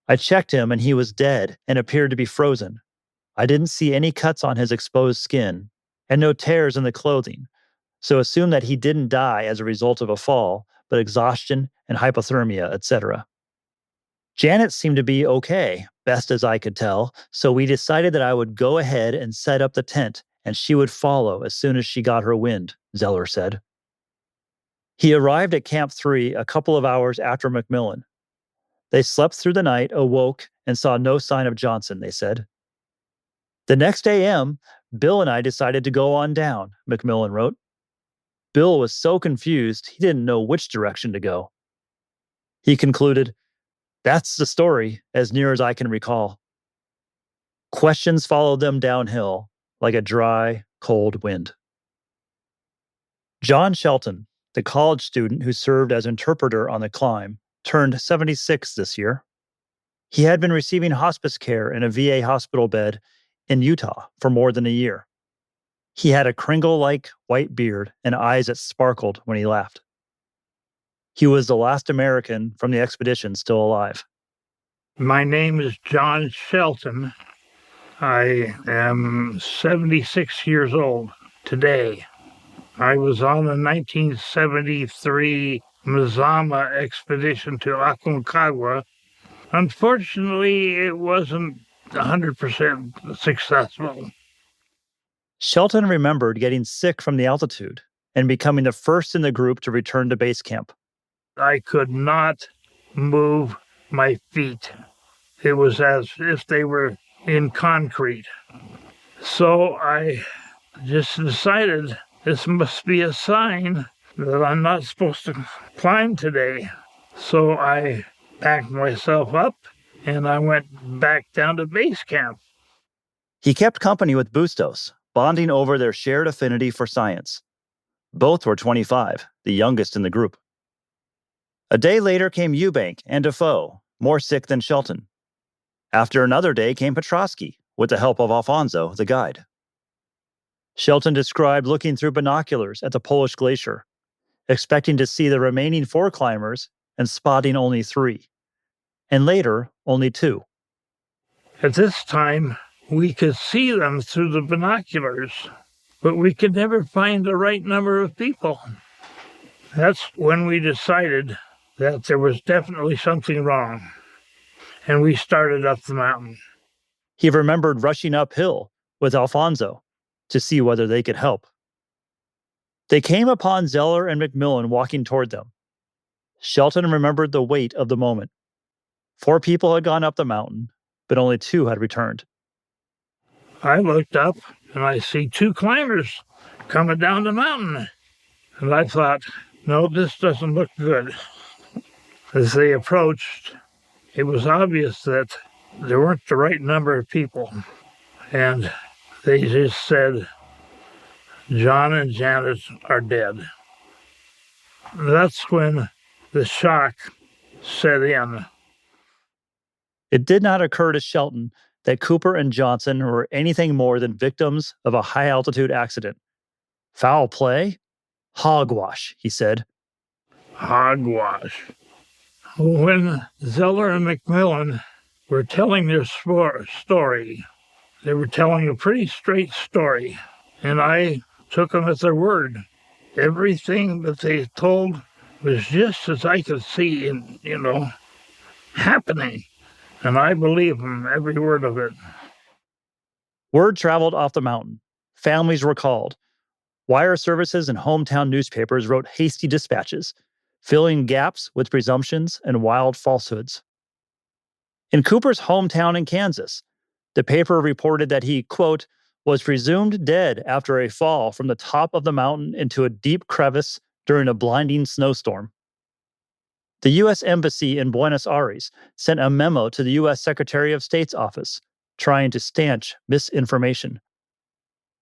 I checked him and he was dead and appeared to be frozen. I didn't see any cuts on his exposed skin and no tears in the clothing, so assumed that he didn't die as a result of a fall, but exhaustion and hypothermia, etc. Janet seemed to be okay, best as I could tell, so we decided that I would go ahead and set up the tent and she would follow as soon as she got her wind, Zeller said. He arrived at Camp 3 a couple of hours after McMillan. They slept through the night, awoke, and saw no sign of Johnson, they said. The next AM, Bill and I decided to go on down, McMillan wrote. Bill was so confused he didn't know which direction to go. He concluded, that's the story, as near as I can recall. Questions followed them downhill like a dry, cold wind. John Shelton, the college student who served as interpreter on the climb, turned 76 this year. He had been receiving hospice care in a VA hospital bed in Utah for more than a year. He had a Kringle-like white beard and eyes that sparkled when he laughed. He was the last American from the expedition still alive. My name is John Shelton. I am 76 years old today. I was on the 1973 Mazama expedition to Aconcagua. Unfortunately, it wasn't 100% successful. Shelton remembered getting sick from the altitude and becoming the first in the group to return to base camp. I could not move my feet. It was as if they were in concrete. So I just decided this must be a sign that I'm not supposed to climb today. So I packed myself up and I went back down to base camp. He kept company with Bustos, bonding over their shared affinity for science. Both were 25, the youngest in the group. A day later came Eubank and Defoe, more sick than Shelton. After another day came Petrosky, with the help of Alfonso, the guide. Shelton described looking through binoculars at the Polish glacier, expecting to see the remaining 4 climbers and spotting only 3, and later only 2. At this time, we could see them through the binoculars, but we could never find the right number of people. That's when we decided that there was definitely something wrong, and we started up the mountain. He remembered rushing uphill with Alfonso to see whether they could help. They came upon Zeller and McMillan walking toward them. Shelton remembered the weight of the moment. 4 people had gone up the mountain, but only 2 had returned. I looked up and I see 2 climbers coming down the mountain. And I thought, no, this doesn't look good. As they approached, it was obvious that there weren't the right number of people. And they just said, John and Janet are dead. That's when the shock set in. It did not occur to Shelton that Cooper and Johnson were anything more than victims of a high-altitude accident. Foul play? Hogwash, he said. Hogwash. When Zeller and McMillan were telling their story, they were telling a pretty straight story, and I took them at their word. Everything that they told was just as I could see, happening. And I believe them, every word of it. Word traveled off the mountain. Families were called. Wire services and hometown newspapers wrote hasty dispatches, filling gaps with presumptions and wild falsehoods. In Cooper's hometown in Kansas, the paper reported that he, quote, was presumed dead after a fall from the top of the mountain into a deep crevice during a blinding snowstorm. The U.S. Embassy in Buenos Aires sent a memo to the U.S. Secretary of State's office, trying to stanch misinformation.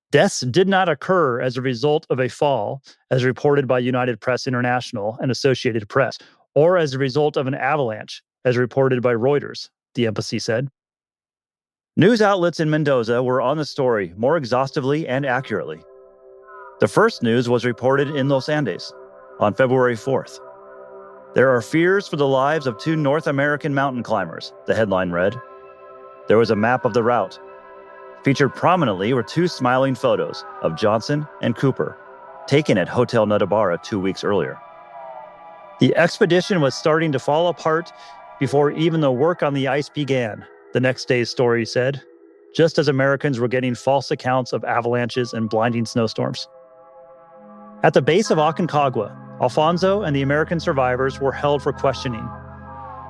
Deaths did not occur as a result of a fall, as reported by United Press International and Associated Press, or as a result of an avalanche, as reported by Reuters, the embassy said. News outlets in Mendoza were on the story more exhaustively and accurately. The first news was reported in Los Andes on February 4th. There are fears for the lives of 2 North American mountain climbers, the headline read. There was a map of the route. Featured prominently were 2 smiling photos of Johnson and Cooper, taken at Hotel Notabara 2 weeks earlier. The expedition was starting to fall apart before even the work on the ice began, the next day's story said, just as Americans were getting false accounts of avalanches and blinding snowstorms. At the base of Aconcagua, Alfonso and the American survivors were held for questioning.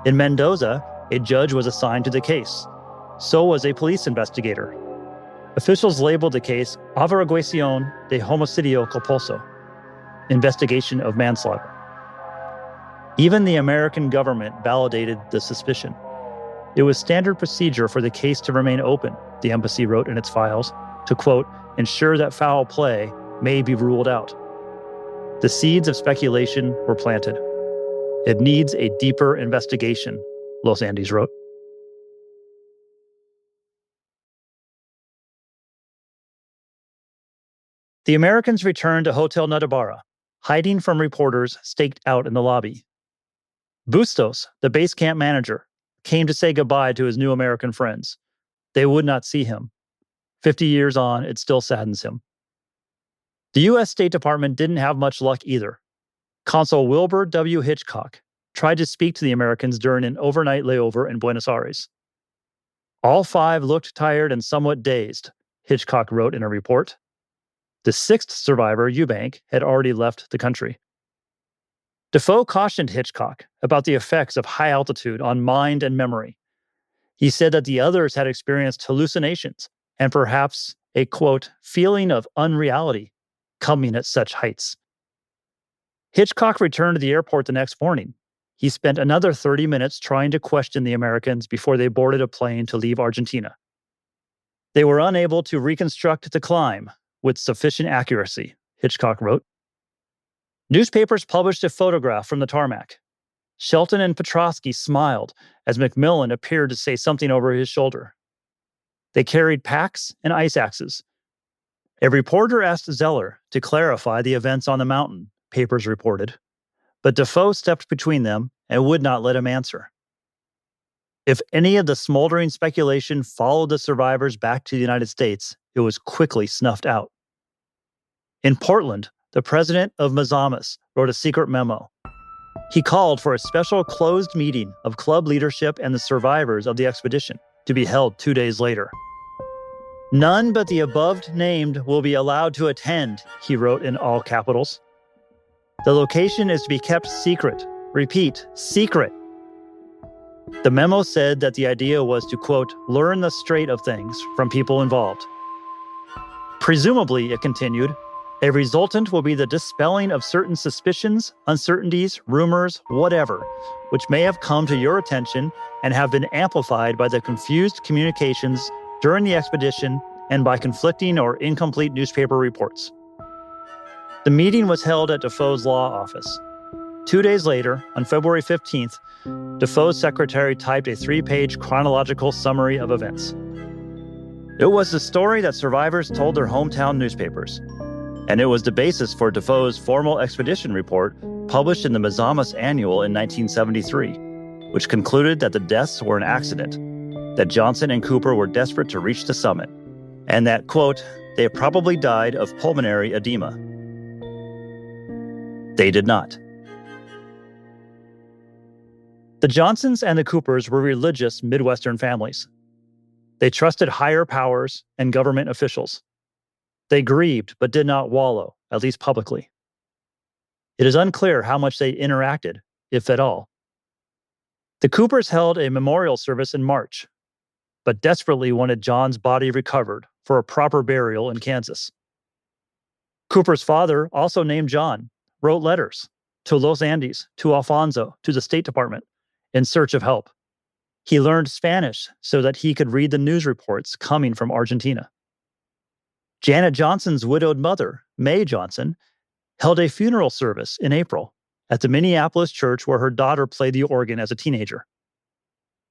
In Mendoza, a judge was assigned to the case. So was a police investigator. Officials labeled the case Averiguación de Homicidio Culposo, investigation of manslaughter. Even the American government validated the suspicion. It was standard procedure for the case to remain open, the embassy wrote in its files, to, quote, ensure that foul play may be ruled out. The seeds of speculation were planted. It needs a deeper investigation, Los Andes wrote. The Americans returned to Hotel Notabara, hiding from reporters staked out in the lobby. Bustos, the base camp manager, came to say goodbye to his new American friends. They would not see him. 50 years on, it still saddens him. The U.S. State Department didn't have much luck either. Consul Wilbur W. Hitchcock tried to speak to the Americans during an overnight layover in Buenos Aires. All 5 looked tired and somewhat dazed, Hitchcock wrote in a report. The 6th survivor, Eubank, had already left the country. Defoe cautioned Hitchcock about the effects of high altitude on mind and memory. He said that the others had experienced hallucinations and perhaps a, quote, feeling of unreality coming at such heights. Hitchcock returned to the airport the next morning. He spent another 30 minutes trying to question the Americans before they boarded a plane to leave Argentina. They were unable to reconstruct the climb with sufficient accuracy, Hitchcock wrote. Newspapers published a photograph from the tarmac. Shelton and Petrosky smiled as Macmillan appeared to say something over his shoulder. They carried packs and ice axes. A reporter asked Zeller to clarify the events on the mountain, papers reported, but Defoe stepped between them and would not let him answer. If any of the smoldering speculation followed the survivors back to the United States, it was quickly snuffed out. In Portland, the president of Mazamas wrote a secret memo. He called for a special closed meeting of club leadership and the survivors of the expedition to be held 2 days later. None but the above-named will be allowed to attend, he wrote in all capitals. The location is to be kept secret. Repeat, secret. The memo said that the idea was to, quote, learn the straight of things from people involved. Presumably, it continued, a resultant will be the dispelling of certain suspicions, uncertainties, rumors, whatever, which may have come to your attention and have been amplified by the confused communications during the expedition and by conflicting or incomplete newspaper reports. The meeting was held at Defoe's law office. 2 days later, on February 15th, Defoe's secretary typed a 3-page chronological summary of events. It was the story that survivors told their hometown newspapers, and it was the basis for Defoe's formal expedition report published in the Mazamas Annual in 1973, which concluded that the deaths were an accident, that Johnson and Cooper were desperate to reach the summit, and that, quote, they probably died of pulmonary edema. They did not. The Johnsons and the Coopers were religious Midwestern families. They trusted higher powers and government officials. They grieved but did not wallow, at least publicly. It is unclear how much they interacted, if at all. The Coopers held a memorial service in March, but desperately wanted John's body recovered for a proper burial in Kansas. Cooper's father, also named John, wrote letters to Los Andes, to Alfonso, to the State Department, in search of help. He learned Spanish so that he could read the news reports coming from Argentina. Janet Johnson's widowed mother, May Johnson, held a funeral service in April at the Minneapolis church where her daughter played the organ as a teenager.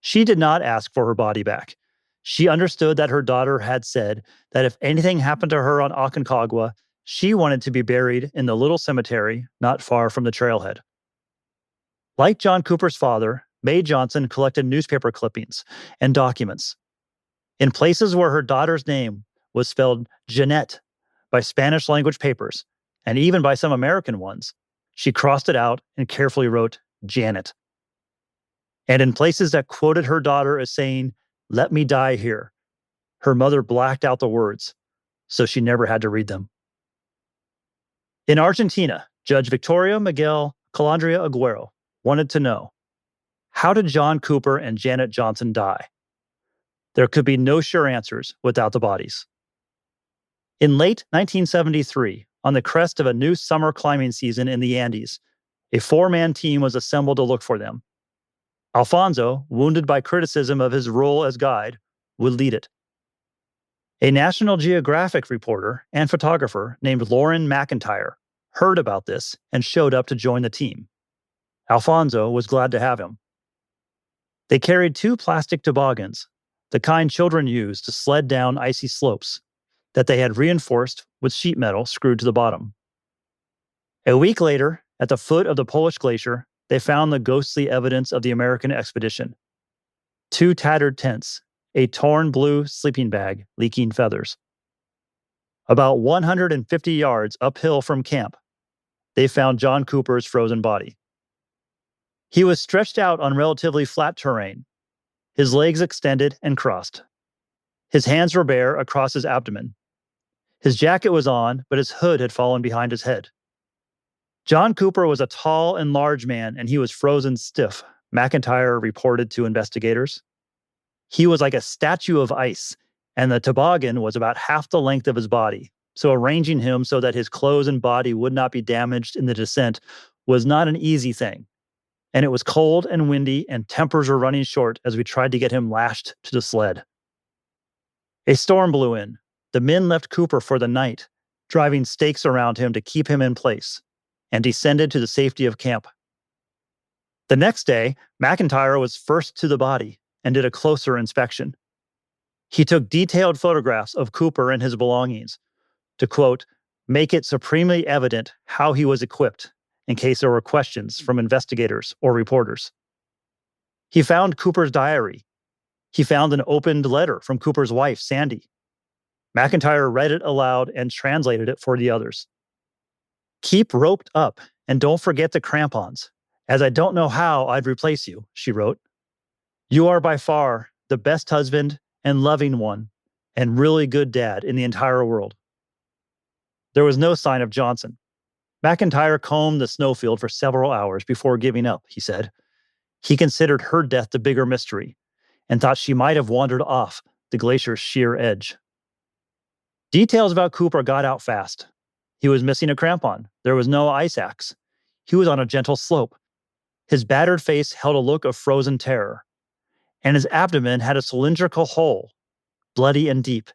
She did not ask for her body back. She understood that her daughter had said that if anything happened to her on Aconcagua, she wanted to be buried in the little cemetery not far from the trailhead. Like John Cooper's father, May Johnson collected newspaper clippings and documents. In places where her daughter's name was spelled Jeanette by Spanish-language papers, and even by some American ones, she crossed it out and carefully wrote Janet. And in places that quoted her daughter as saying, "Let me die here," her mother blacked out the words, so she never had to read them. In Argentina, Judge Victoria Miguel Calandria Aguero wanted to know, how did John Cooper and Janet Johnson die? There could be no sure answers without the bodies. In late 1973, on the crest of a new summer climbing season in the Andes, a 4-man team was assembled to look for them. Alfonso, wounded by criticism of his role as guide, would lead it. A National Geographic reporter and photographer named Lauren McIntyre heard about this and showed up to join the team. Alfonso was glad to have him. They carried 2 plastic toboggans, the kind children use to sled down icy slopes, that they had reinforced with sheet metal screwed to the bottom. A week later, at the foot of the Polish glacier, they found the ghostly evidence of the American expedition. 2 tattered tents, a torn blue sleeping bag leaking feathers. About 150 yards uphill from camp, they found John Cooper's frozen body. He was stretched out on relatively flat terrain, his legs extended and crossed. His hands were bare across his abdomen. His jacket was on, but his hood had fallen behind his head. John Cooper was a tall and large man, and he was frozen stiff, McIntyre reported to investigators. He was like a statue of ice, and the toboggan was about half the length of his body. So arranging him so that his clothes and body would not be damaged in the descent was not an easy thing. And it was cold and windy, and tempers were running short as we tried to get him lashed to the sled. A storm blew in. The men left Cooper for the night, driving stakes around him to keep him in place, and descended to the safety of camp. The next day, McIntyre was first to the body and did a closer inspection. He took detailed photographs of Cooper and his belongings to, quote, make it supremely evident how he was equipped in case there were questions from investigators or reporters. He found Cooper's diary. He found an opened letter from Cooper's wife, Sandy. McIntyre read it aloud and translated it for the others. Keep roped up and don't forget the crampons, as I don't know how I'd replace you, she wrote. You are by far the best husband and loving one and really good dad in the entire world. There was no sign of Johnson. McIntyre combed the snowfield for several hours before giving up, he said. He considered her death the bigger mystery and thought she might have wandered off the glacier's sheer edge. Details about Cooper got out fast. He was missing a crampon. There was no ice axe. He was on a gentle slope. His battered face held a look of frozen terror, and his abdomen had a cylindrical hole, bloody and deep.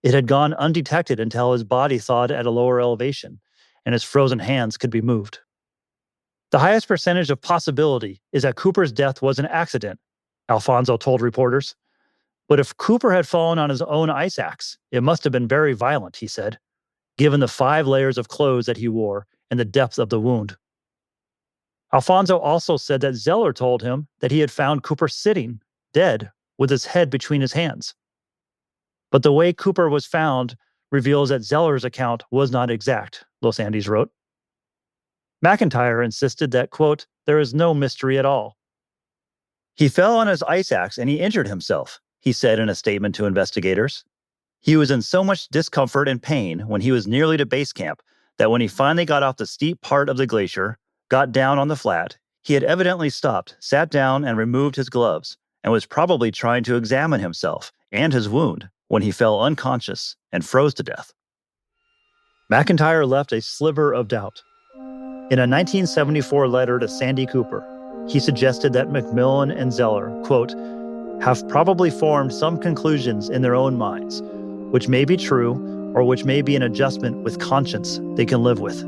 It had gone undetected until his body thawed at a lower elevation, and his frozen hands could be moved. The highest percentage of possibility is that Cooper's death was an accident, Alfonso told reporters. But if Cooper had fallen on his own ice axe, it must have been very violent, he said, given the 5 layers of clothes that he wore and the depth of the wound. Alfonso also said that Zeller told him that he had found Cooper sitting, dead, with his head between his hands. But the way Cooper was found reveals that Zeller's account was not exact, Los Andes wrote. McIntyre insisted that, quote, there is no mystery at all. He fell on his ice axe and he injured himself, he said in a statement to investigators. He was in so much discomfort and pain when he was nearly to base camp that when he finally got off the steep part of the glacier, got down on the flat, he had evidently stopped, sat down, and removed his gloves, and was probably trying to examine himself and his wound when he fell unconscious and froze to death. McIntyre left a sliver of doubt. In a 1974 letter to Sandy Cooper, he suggested that McMillan and Zeller, quote, have probably formed some conclusions in their own minds, which may be true or which may be an adjustment with conscience they can live with.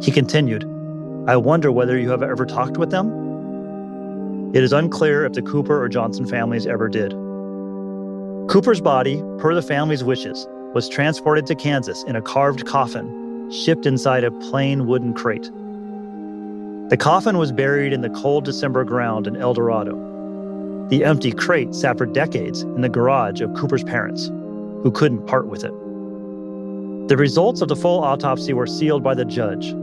He continued, I wonder whether you have ever talked with them? It is unclear if the Cooper or Johnson families ever did. Cooper's body, per the family's wishes, was transported to Kansas in a carved coffin, shipped inside a plain wooden crate. The coffin was buried in the cold December ground in El Dorado. The empty crate sat for decades in the garage of Cooper's parents, who couldn't part with it. The results of the full autopsy were sealed by the judge,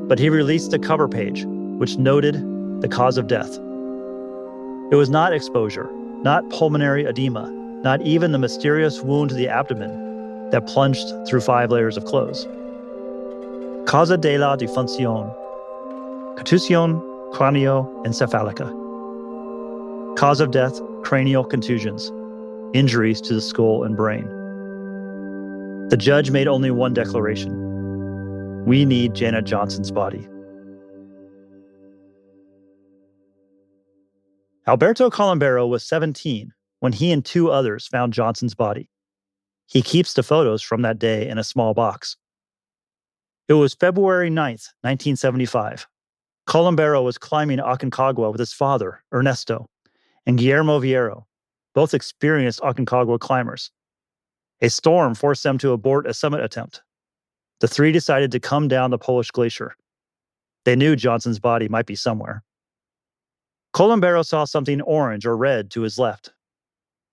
but he released a cover page, which noted the cause of death. It was not exposure, not pulmonary edema, not even the mysterious wound to the abdomen that plunged through 5 layers of clothes. Causa de la defunción, contusión cranioencefalica. Cause of death, cranial contusions, injuries to the skull and brain. The judge made only one declaration. We need Janet Johnson's body. Alberto Colombero was 17 when he and 2 others found Johnson's body. He keeps the photos from that day in a small box. It was February 9th, 1975. Colombero was climbing Aconcagua with his father, Ernesto, and Guillermo Viero, both experienced Aconcagua climbers. A storm forced them to abort a summit attempt. The 3 decided to come down the Polish glacier. They knew Johnson's body might be somewhere. Colombero saw something orange or red to his left.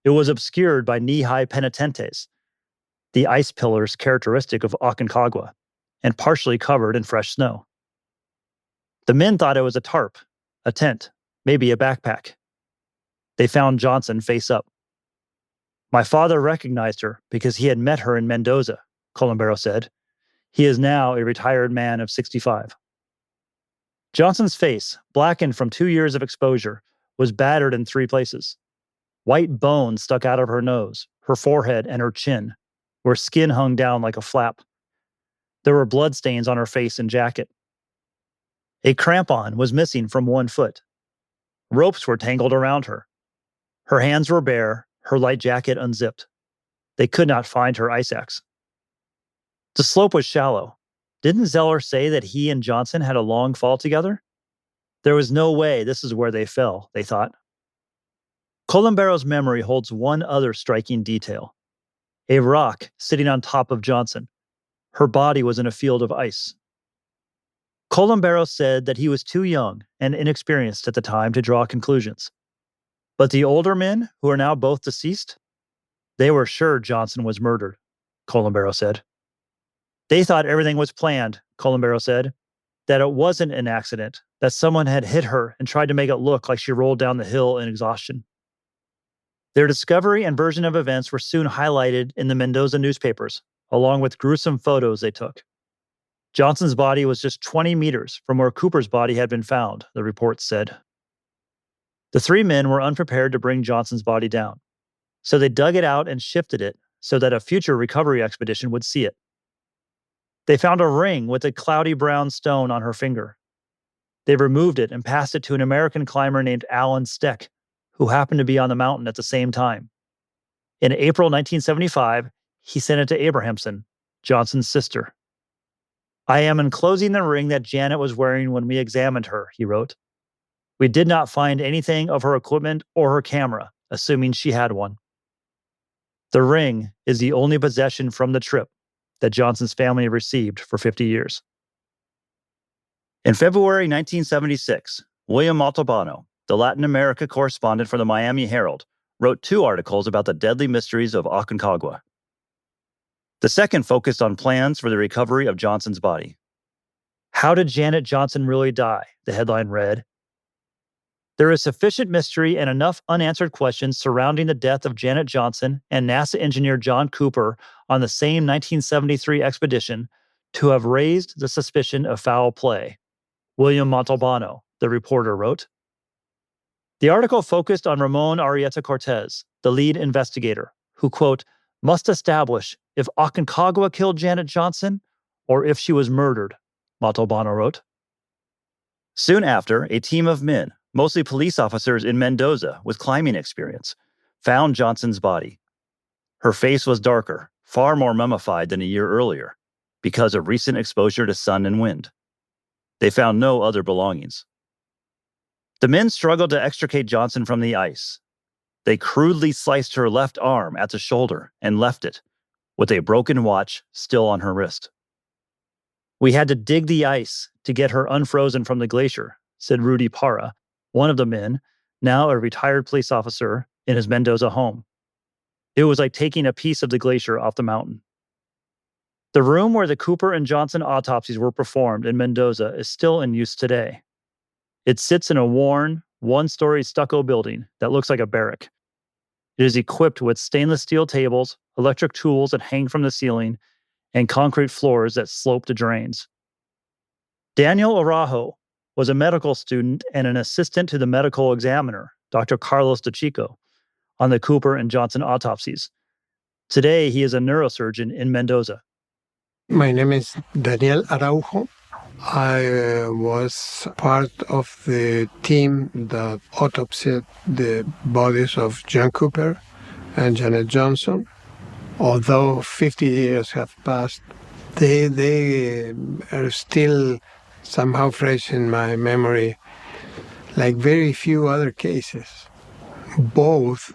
It was obscured by knee-high penitentes, the ice pillars characteristic of Aconcagua, and partially covered in fresh snow. The men thought it was a tarp, a tent, maybe a backpack. They found Johnson face up. My father recognized her because he had met her in Mendoza, Colombero said. He is now a retired man of 65. Johnson's face, blackened from 2 years of exposure, was battered in 3 places. White bones stuck out of her nose, her forehead, and her chin, where skin hung down like a flap. There were bloodstains on her face and jacket. A crampon was missing from one foot. Ropes were tangled around her. Her hands were bare, her light jacket unzipped. They could not find her ice axe. The slope was shallow. Didn't Zeller say that he and Johnson had a long fall together? There was no way this is where they fell, they thought. Colombero's memory holds one other striking detail. A rock sitting on top of Johnson. Her body was in a field of ice. Colombero said that he was too young and inexperienced at the time to draw conclusions. But the older men, who are now both deceased, they were sure Johnson was murdered, Colombero said. They thought everything was planned, Colombero said, that it wasn't an accident, that someone had hit her and tried to make it look like she rolled down the hill in exhaustion. Their discovery and version of events were soon highlighted in the Mendoza newspapers, along with gruesome photos they took. Johnson's body was just 20 meters from where Cooper's body had been found, the reports said. The 3 men were unprepared to bring Johnson's body down, so they dug it out and shifted it so that a future recovery expedition would see it. They found a ring with a cloudy brown stone on her finger. They removed it and passed it to an American climber named Alan Steck, who happened to be on the mountain at the same time. In April 1975, he sent it to Abrahamson, Johnson's sister. "I am enclosing the ring that Janet was wearing when we examined her," he wrote. "We did not find anything of her equipment or her camera, assuming she had one. The ring is the only possession from the trip that Johnson's family received for 50 years. In February 1976, William Montalbano, the Latin America correspondent for the Miami Herald, wrote 2 articles about the deadly mysteries of Aconcagua. The second focused on plans for the recovery of Johnson's body. "How did Janet Johnson really die?" the headline read. There is sufficient mystery and enough unanswered questions surrounding the death of Janet Johnson and NASA engineer John Cooper on the same 1973 expedition to have raised the suspicion of foul play, William Montalbano, the reporter, wrote. The article focused on Ramon Arrieta Cortez, the lead investigator, who, quote, "must establish if Aconcagua killed Janet Johnson or if she was murdered," Montalbano wrote. Soon after, a team of men, mostly police officers in Mendoza with climbing experience, found Johnson's body. Her face was darker, far more mummified than a year earlier, because of recent exposure to sun and wind. They found no other belongings. The men struggled to extricate Johnson from the ice. They crudely sliced her left arm at the shoulder and left it, with a broken watch still on her wrist. "We had to dig the ice to get her unfrozen from the glacier," said Rudy Parra, one of the men, now a retired police officer in his Mendoza home. "It was like taking a piece of the glacier off the mountain." The room where the Cooper and Johnson autopsies were performed in Mendoza is still in use today. It sits in a worn, one-story stucco building that looks like a barrack. It is equipped with stainless steel tables, electric tools that hang from the ceiling, and concrete floors that slope to drains. Daniel Araujo was a medical student and an assistant to the medical examiner, Dr. Carlos DeChico, on the Cooper and Johnson autopsies. Today, he is a neurosurgeon in Mendoza. My name is Daniel Araujo. I was part of the team that autopsied the bodies of John Cooper and Janet Johnson. Although 50 years have passed, they are still somehow fresh in my memory, like very few other cases. Both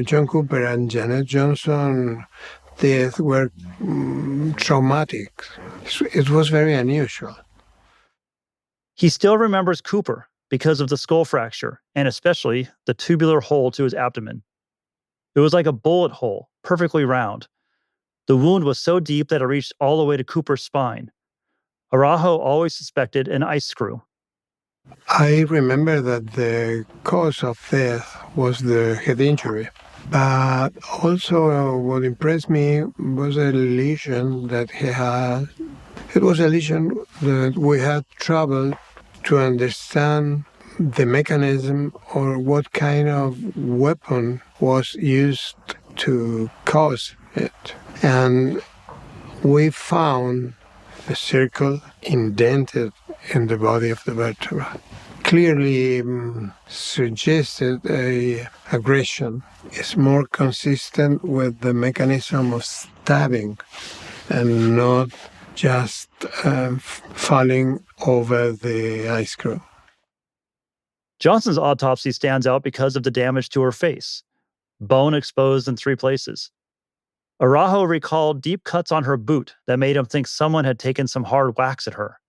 John Cooper and Janet Johnson death were traumatic. It was very unusual. He still remembers Cooper because of the skull fracture and especially the tubular hole to his abdomen. It was like a bullet hole, perfectly round. The wound was so deep that it reached all the way to Cooper's spine. Araujo always suspected an ice screw. I remember that the cause of death was the head injury. But also what impressed me was a lesion that he had. It was a lesion that we had traveled to understand the mechanism or what kind of weapon was used to cause it. And we found a circle indented in the body of the vertebra. Clearly suggested a aggression. It's more consistent with the mechanism of stabbing and not just falling over the ice screw. Johnson's autopsy stands out because of the damage to her face, bone exposed in 3 places. Araujo recalled deep cuts on her boot that made him think someone had taken some hard whacks at her.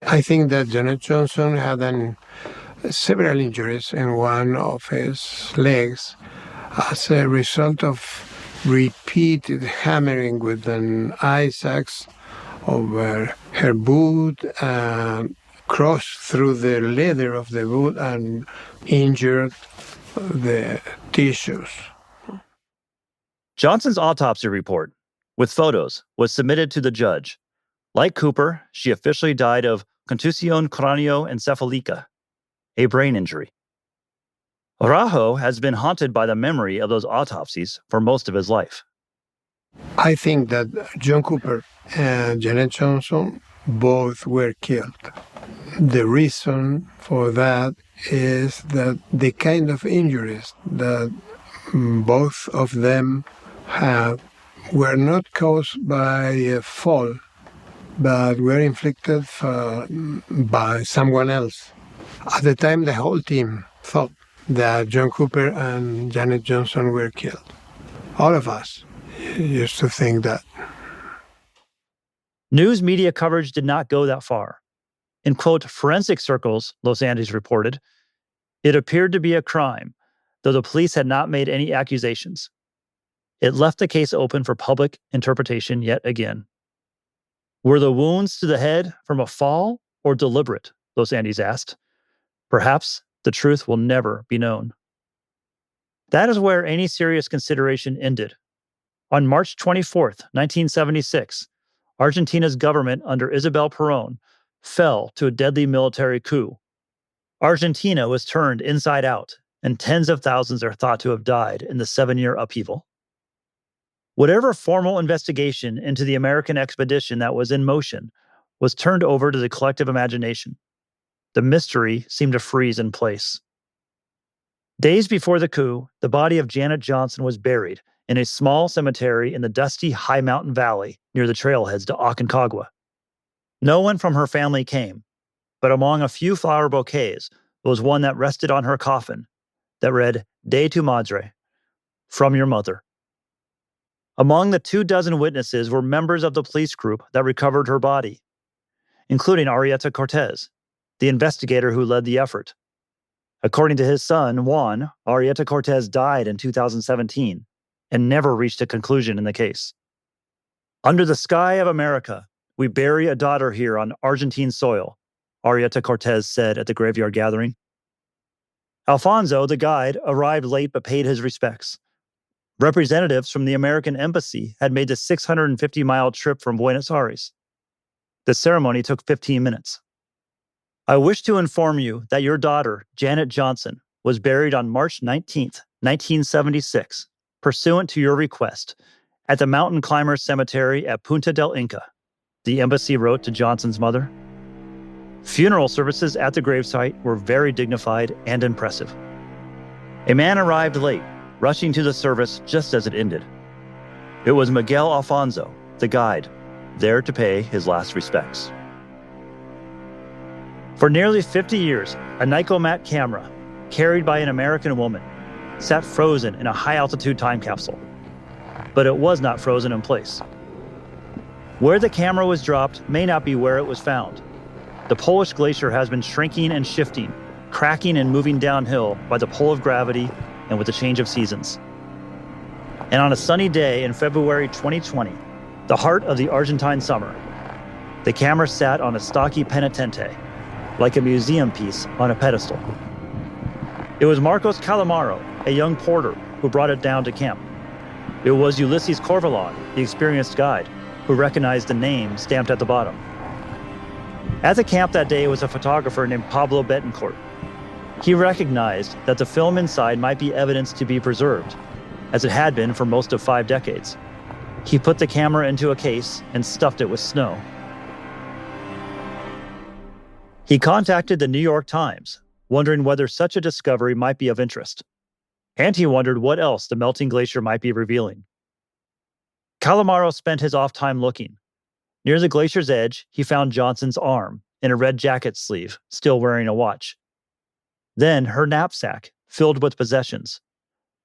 I think that Janet Johnson had several injuries in one of his legs as a result of repeated hammering with an ice axe over her boot and crossed through the leather of the boot and injured the tissues. Johnson's autopsy report, with photos, was submitted to the judge. Like Cooper, she officially died of contusión cranioencefálica, a brain injury. Araujo has been haunted by the memory of those autopsies for most of his life. I think that John Cooper and Janet Johnson both were killed. The reason for that is that the kind of injuries that both of them had were not caused by a fall, but were inflicted by someone else. At the time, the whole team thought that John Cooper and Janet Johnson were killed. All of us used to think that. News media coverage did not go that far. In, quote, forensic circles, Los Angeles reported, it appeared to be a crime, though the police had not made any accusations. It left the case open for public interpretation yet again. Were the wounds to the head from a fall or deliberate? Los Angeles asked. Perhaps the truth will never be known. That is where any serious consideration ended. On March 24th, 1976, Argentina's government under Isabel Perón fell to a deadly military coup. Argentina was turned inside out, and tens of thousands are thought to have died in the 7-year upheaval. Whatever formal investigation into the American expedition that was in motion was turned over to the collective imagination. The mystery seemed to freeze in place. Days before the coup, the body of Janet Johnson was buried in a small cemetery in the dusty high mountain valley near the trailheads to Aconcagua. No one from her family came, but among a few flower bouquets was one that rested on her coffin that read, De tu madre, from your mother. Among the 24 witnesses were members of the police group that recovered her body, including Arrieta Cortez, the investigator who led the effort. According to his son, Juan, Arrieta Cortez died in 2017 and never reached a conclusion in the case. Under the sky of America, we bury a daughter here on Argentine soil, Arrieta Cortez said at the graveyard gathering. Alfonso, the guide, arrived late but paid his respects. Representatives from the American embassy had made the 650-mile trip from Buenos Aires. The ceremony took 15 minutes. I wish to inform you that your daughter, Janet Johnson, was buried on March 19th, 1976, pursuant to your request, at the Mountain Climbers Cemetery at Punta del Inca, the embassy wrote to Johnson's mother. Funeral services at the gravesite were very dignified and impressive. A man arrived late, rushing to the service just as it ended. It was Miguel Alfonso, the guide, there to pay his last respects. For nearly 50 years, a Nicomat camera, carried by an American woman, sat frozen in a high-altitude time capsule. But it was not frozen in place. Where the camera was dropped may not be where it was found. The Polish glacier has been shrinking and shifting, cracking and moving downhill by the pull of gravity and with the change of seasons. And on a sunny day in February 2020, the heart of the Argentine summer, the camera sat on a stocky penitente, like a museum piece on a pedestal. It was Marcos Calamaro, a young porter, who brought it down to camp. It was Ulysses Corvalon, the experienced guide, who recognized the name stamped at the bottom. At the camp that day was a photographer named Pablo Betancourt. He recognized that the film inside might be evidence to be preserved, as it had been for most of 5 decades. He put the camera into a case and stuffed it with snow. He contacted the New York Times, wondering whether such a discovery might be of interest. And he wondered what else the melting glacier might be revealing. Calamaro spent his off time looking. Near the glacier's edge, he found Johnson's arm in a red jacket sleeve, still wearing a watch. Then her knapsack, filled with possessions.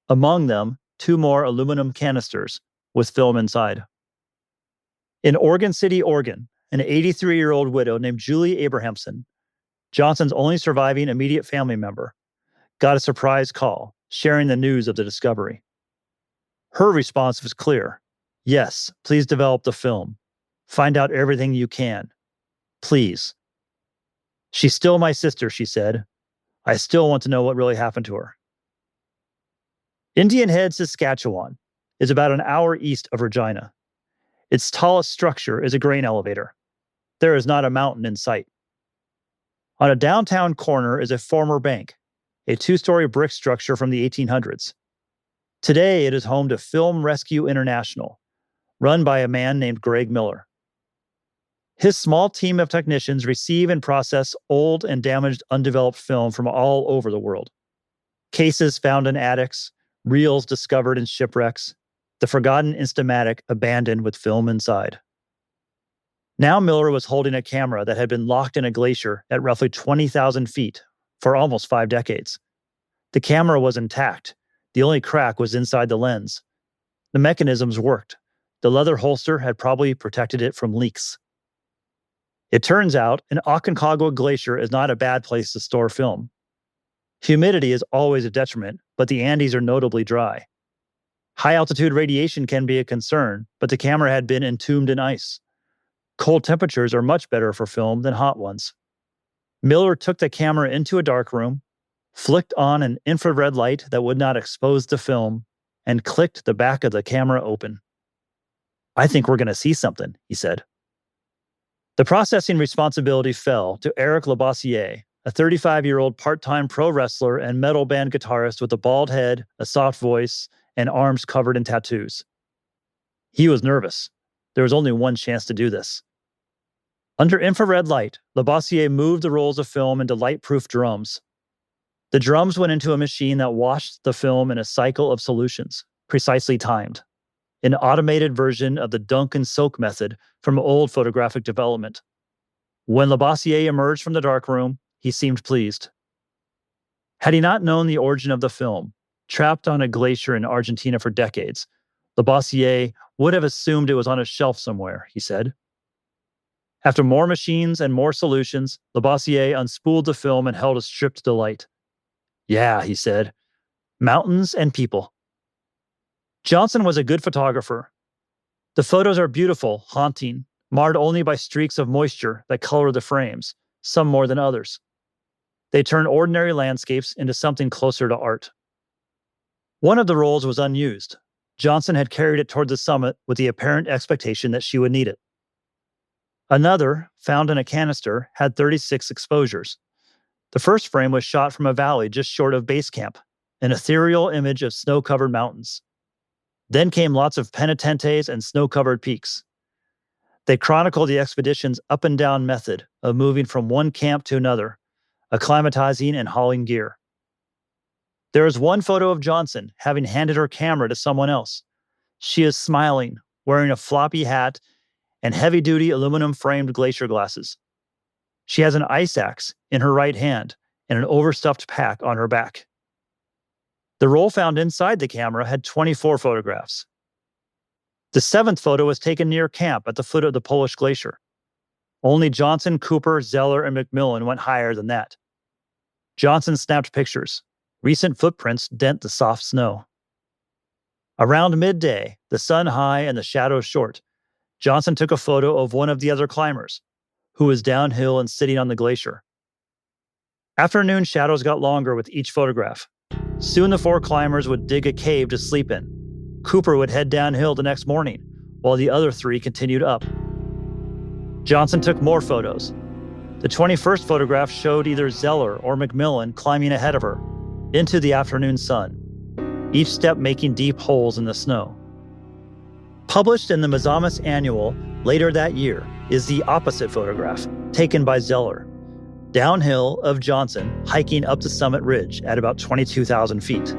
Among them, 2 more aluminum canisters with film inside. In Oregon City, Oregon, an 83-year-old widow named Julie Abrahamson, Johnson's only surviving immediate family member, got a surprise call sharing the news of the discovery. Her response was clear. Yes, please develop the film. Find out everything you can. Please. She's still my sister, she said. I still want to know what really happened to her. Indian Head, Saskatchewan is about an hour east of Regina. Its tallest structure is a grain elevator. There is not a mountain in sight. On a downtown corner is a former bank, a 2-story brick structure from the 1800s. Today, it is home to Film Rescue International, run by a man named Greg Miller. His small team of technicians receive and process old and damaged undeveloped film from all over the world. Cases found in attics, reels discovered in shipwrecks, the forgotten Instamatic abandoned with film inside. Now Miller was holding a camera that had been locked in a glacier at roughly 20,000 feet for almost 5 decades. The camera was intact. The only crack was inside the lens. The mechanisms worked. The leather holster had probably protected it from leaks. It turns out an Aconcagua glacier is not a bad place to store film. Humidity is always a detriment, but the Andes are notably dry. High-altitude radiation can be a concern, but the camera had been entombed in ice. Cold temperatures are much better for film than hot ones. Miller took the camera into a dark room, flicked on an infrared light that would not expose the film, and clicked the back of the camera open. I think we're going to see something, he said. The processing responsibility fell to Eric Labossiere, a 35-year-old part-time pro wrestler and metal band guitarist with a bald head, a soft voice, and arms covered in tattoos. He was nervous. There was only one chance to do this. Under infrared light, Labossiere moved the rolls of film into light-proof drums. The drums went into a machine that washed the film in a cycle of solutions, precisely timed. An automated version of the dunk and soak method from old photographic development. When Labossiere emerged from the darkroom, he seemed pleased. Had he not known the origin of the film, trapped on a glacier in Argentina for decades, Labossiere would have assumed it was on a shelf somewhere, he said. After more machines and more solutions, Labossiere unspooled the film and held a strip to the light. Yeah, he said, mountains and people. Johnson was a good photographer. The photos are beautiful, haunting, marred only by streaks of moisture that color the frames, some more than others. They turn ordinary landscapes into something closer to art. One of the rolls was unused. Johnson had carried it toward the summit with the apparent expectation that she would need it. Another, found in a canister, had 36 exposures. The first frame was shot from a valley just short of base camp, an ethereal image of snow-covered mountains. Then came lots of penitentes and snow-covered peaks. They chronicle the expedition's up-and-down method of moving from one camp to another, acclimatizing and hauling gear. There is one photo of Johnson having handed her camera to someone else. She is smiling, wearing a floppy hat and heavy-duty aluminum-framed glacier glasses. She has an ice axe in her right hand and an overstuffed pack on her back. The roll found inside the camera had 24 photographs. The 7th photo was taken near camp at the foot of the Polish glacier. Only Johnson, Cooper, Zeller, and McMillan went higher than that. Johnson snapped pictures. Recent footprints dent the soft snow. Around midday, the sun high and the shadows short, Johnson took a photo of one of the other climbers, who was downhill and sitting on the glacier. Afternoon shadows got longer with each photograph. Soon the 4 climbers would dig a cave to sleep in. Cooper would head downhill the next morning, while the other 3 continued up. Johnson took more photos. The 21st photograph showed either Zeller or McMillan climbing ahead of her into the afternoon sun, each step making deep holes in the snow. Published in the Mazamas Annual later that year is the opposite photograph, taken by Zeller, downhill of Johnson hiking up the summit ridge at about 22,000 feet.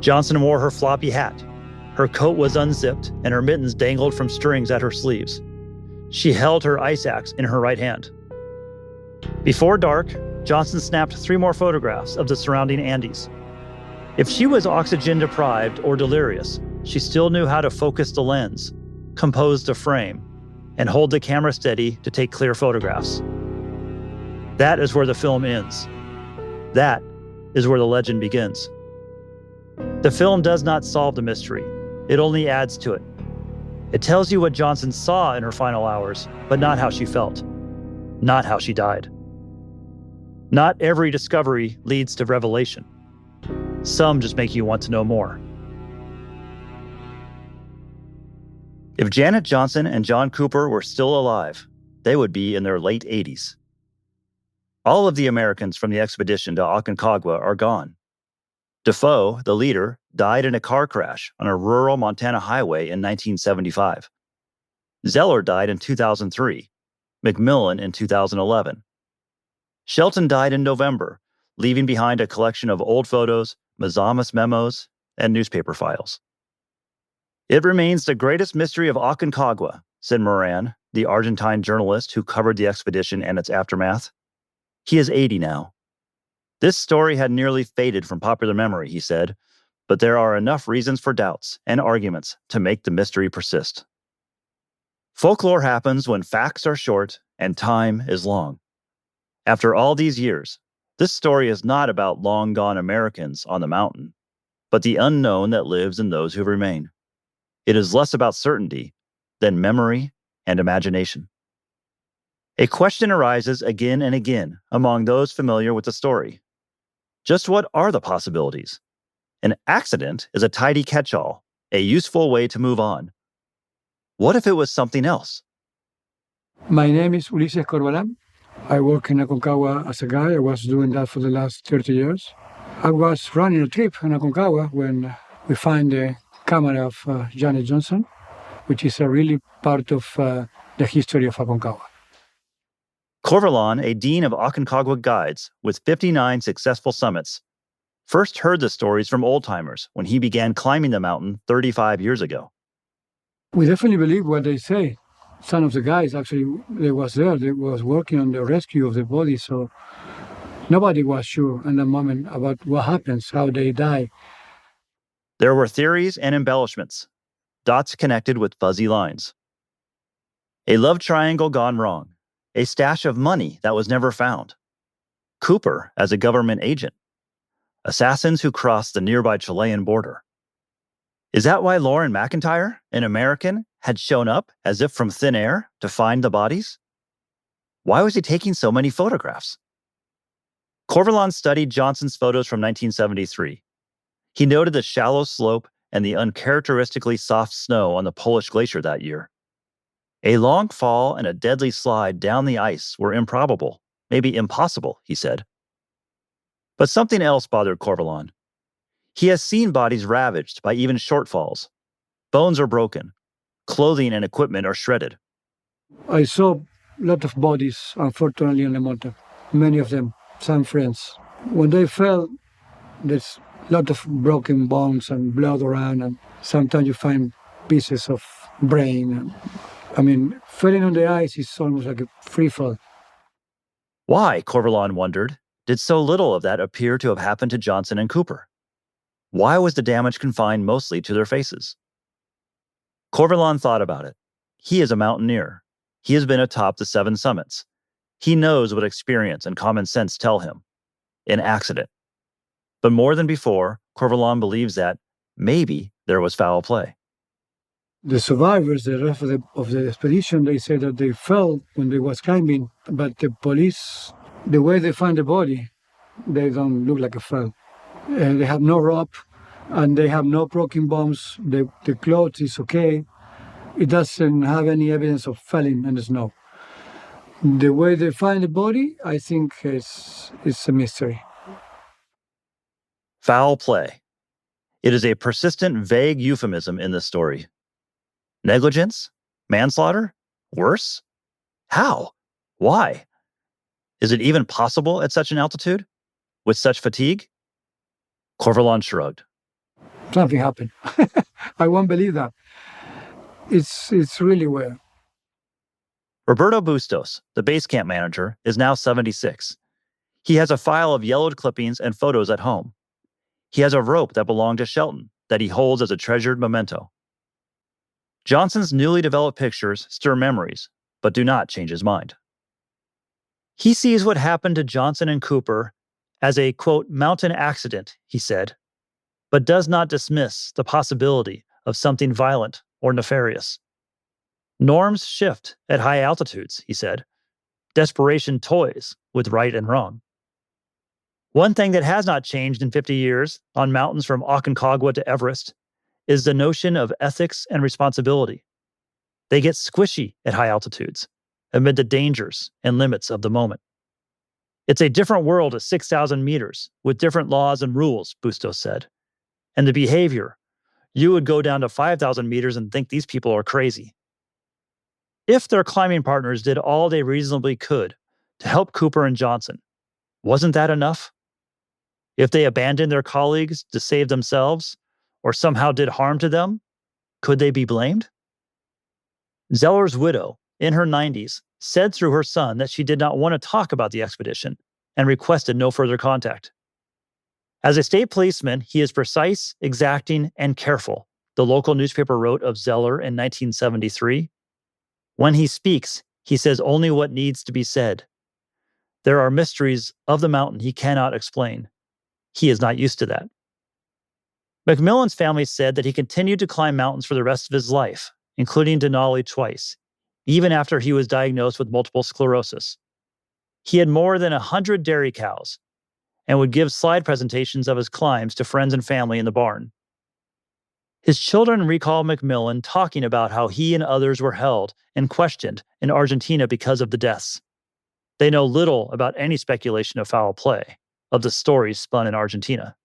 Johnson wore her floppy hat. Her coat was unzipped and her mittens dangled from strings at her sleeves. She held her ice axe in her right hand. Before dark, Johnson snapped 3 more photographs of the surrounding Andes. If she was oxygen deprived or delirious, she still knew how to focus the lens, compose the frame, and hold the camera steady to take clear photographs. That is where the film ends. That is where the legend begins. The film does not solve the mystery. It only adds to it. It tells you what Johnson saw in her final hours, but not how she felt, not how she died. Not every discovery leads to revelation. Some just make you want to know more. If Janet Johnson and John Cooper were still alive, they would be in their late 80s. All of the Americans from the expedition to Aconcagua are gone. Defoe, the leader, died in a car crash on a rural Montana highway in 1975. Zeller died in 2003, McMillan in 2011. Shelton died in November, leaving behind a collection of old photos, Mazamas memos, and newspaper files. It remains the greatest mystery of Aconcagua, said Moran, the Argentine journalist who covered the expedition and its aftermath. He is 80 now. This story had nearly faded from popular memory, he said, but there are enough reasons for doubts and arguments to make the mystery persist. Folklore happens when facts are short and time is long. After all these years, this story is not about long-gone Americans on the mountain, but the unknown that lives in those who remain. It is less about certainty than memory and imagination. A question arises again and again among those familiar with the story. Just what are the possibilities? An accident is a tidy catch-all, a useful way to move on. What if it was something else? My name is Ulises Corbalán. I work in Aconcagua as a guide. I was doing that for the last 30 years. I was running a trip in Aconcagua when we find the camera of Janet Johnson, which is a really part of the history of Aconcagua. Corvalán, a dean of Aconcagua guides with 59 successful summits, first heard the stories from old-timers when he began climbing the mountain 35 years ago. We definitely believe what they say. Some of the guys actually, they was there, they was working on the rescue of the body, so nobody was sure in the moment about what happens, how they die. There were theories and embellishments, dots connected with fuzzy lines. A love triangle gone wrong, a stash of money that was never found, Cooper as a government agent, assassins who crossed the nearby Chilean border. Is that why Lauren McIntyre, an American, had shown up as if from thin air to find the bodies? Why was he taking so many photographs? Corvalán studied Johnson's photos from 1973. He noted the shallow slope and the uncharacteristically soft snow on the Polish Glacier that year. A long fall and a deadly slide down the ice were improbable, maybe impossible, he said. But something else bothered Corvalán. He has seen bodies ravaged by even short falls. Bones are broken. Clothing and equipment are shredded. I saw a lot of bodies, unfortunately, on the mountain. Many of them, some friends. When they fell, there's a lot of broken bones and blood around, and sometimes you find pieces of brain. I mean, falling on the ice is almost like a free fall. Why, Corvalán wondered, did so little of that appear to have happened to Johnson and Cooper? Why was the damage confined mostly to their faces? Corvalán thought about it. He is a mountaineer. He has been atop the 7 summits. He knows what experience and common sense tell him. An accident. But more than before, Corvalán believes that maybe there was foul play. The survivors, the rest of the expedition, they say that they fell when they was climbing, but the police, the way they find the body, they don't look like a fell. They have no rope, and they have no broken bones. The clothes is okay. It doesn't have any evidence of falling in the snow. The way they find the body, I think, is a mystery. Foul play. It is a persistent, vague euphemism in this story. Negligence? Manslaughter? Worse? How? Why? Is it even possible at such an altitude? With such fatigue? Corvalon shrugged. Something happened. I won't believe that. It's really weird. Roberto Bustos, the base camp manager, is now 76. He has a file of yellowed clippings and photos at home. He has a rope that belonged to Shelton that he holds as a treasured memento. Johnson's newly developed pictures stir memories, but do not change his mind. He sees what happened to Johnson and Cooper as a, quote, mountain accident, he said, but does not dismiss the possibility of something violent or nefarious. Norms shift at high altitudes, he said. Desperation toys with right and wrong. One thing that has not changed in 50 years on mountains from Aconcagua to Everest is the notion of ethics and responsibility. They get squishy at high altitudes amid the dangers and limits of the moment. It's a different world at 6,000 meters with different laws and rules, Bustos said. And the behavior, you would go down to 5,000 meters and think these people are crazy. If their climbing partners did all they reasonably could to help Cooper and Johnson, wasn't that enough? If they abandoned their colleagues to save themselves or somehow did harm to them, could they be blamed? Zeller's widow, in her 90s, said through her son that she did not want to talk about the expedition and requested no further contact. As a state policeman, he is precise, exacting, and careful, the local newspaper wrote of Zeller in 1973. When he speaks, he says only what needs to be said. There are mysteries of the mountain he cannot explain. He is not used to that. McMillan's family said that he continued to climb mountains for the rest of his life, including Denali twice, even after he was diagnosed with multiple sclerosis. He had more than 100 dairy cows and would give slide presentations of his climbs to friends and family in the barn. His children recall McMillan talking about how he and others were held and questioned in Argentina because of the deaths. They know little about any speculation of foul play, of the stories spun in Argentina.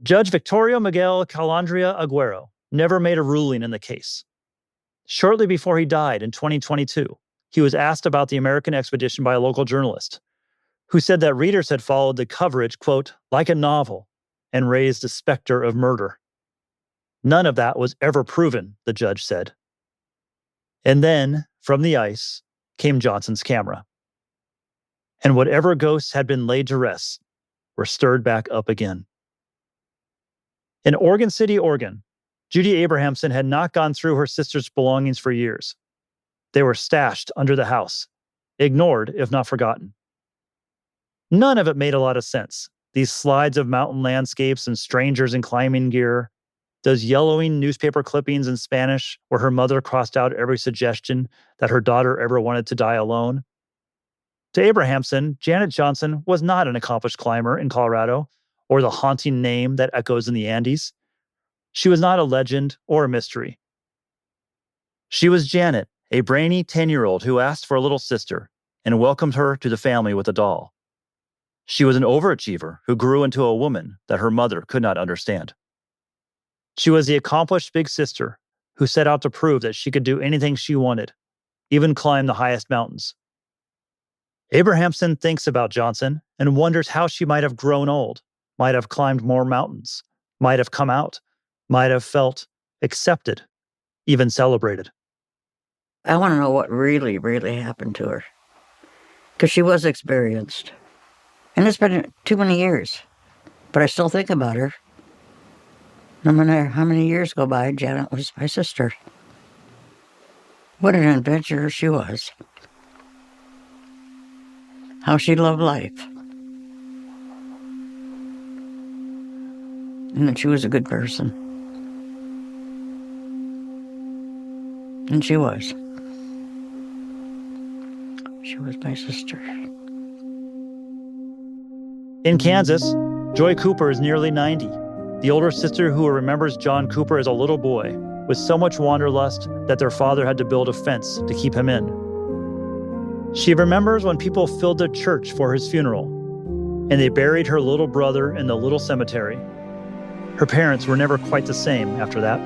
Judge Victorio Miguel Calandria Aguero never made a ruling in the case. Shortly before he died in 2022, he was asked about the American expedition by a local journalist, who said that readers had followed the coverage, quote, like a novel, and raised the specter of murder. None of that was ever proven, the judge said. And then, from the ice, came Johnson's camera. And whatever ghosts had been laid to rest were stirred back up again. In Oregon City, Oregon, Judy Abrahamson had not gone through her sister's belongings for years. They were stashed under the house, ignored if not forgotten. None of it made a lot of sense. These slides of mountain landscapes and strangers in climbing gear, those yellowing newspaper clippings in Spanish where her mother crossed out every suggestion that her daughter ever wanted to die alone. To Abrahamson, Janet Johnson was not an accomplished climber in Colorado or the haunting name that echoes in the Andes. She was not a legend or a mystery. She was Janet, a brainy 10-year-old who asked for a little sister and welcomed her to the family with a doll. She was an overachiever who grew into a woman that her mother could not understand. She was the accomplished big sister who set out to prove that she could do anything she wanted, even climb the highest mountains. Abrahamson thinks about Johnson and wonders how she might have grown old, might have climbed more mountains, might have come out, might have felt accepted, even celebrated. I want to know what really, really happened to her. Because she was experienced. And it's been too many years. But I still think about her. No matter how many years go by, Janet was my sister. What an adventurer she was. How she loved life. And that she was a good person. And she was. She was my sister. In Kansas, Joy Cooper is nearly 90, the older sister who remembers John Cooper as a little boy with so much wanderlust that their father had to build a fence to keep him in. She remembers when people filled the church for his funeral, and they buried her little brother in the little cemetery. Her parents were never quite the same after that.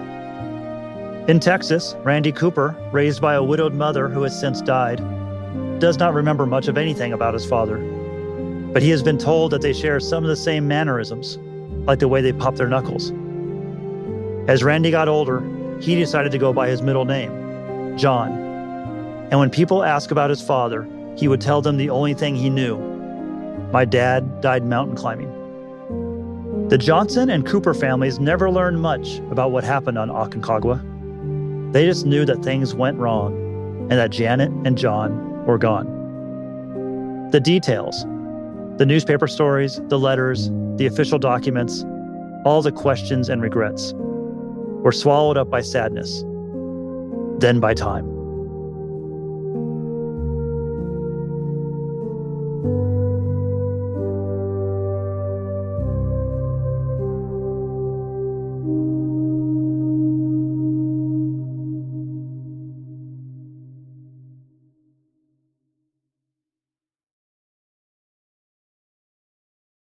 In Texas, Randy Cooper, raised by a widowed mother who has since died, does not remember much of anything about his father, but he has been told that they share some of the same mannerisms, like the way they pop their knuckles. As Randy got older, he decided to go by his middle name, John. And when people ask about his father, he would tell them the only thing he knew. My dad died mountain climbing. The Johnson and Cooper families never learned much about what happened on Aconcagua. They just knew that things went wrong and that Janet and John were gone. The details, the newspaper stories, the letters, the official documents, all the questions and regrets were swallowed up by sadness, then by time.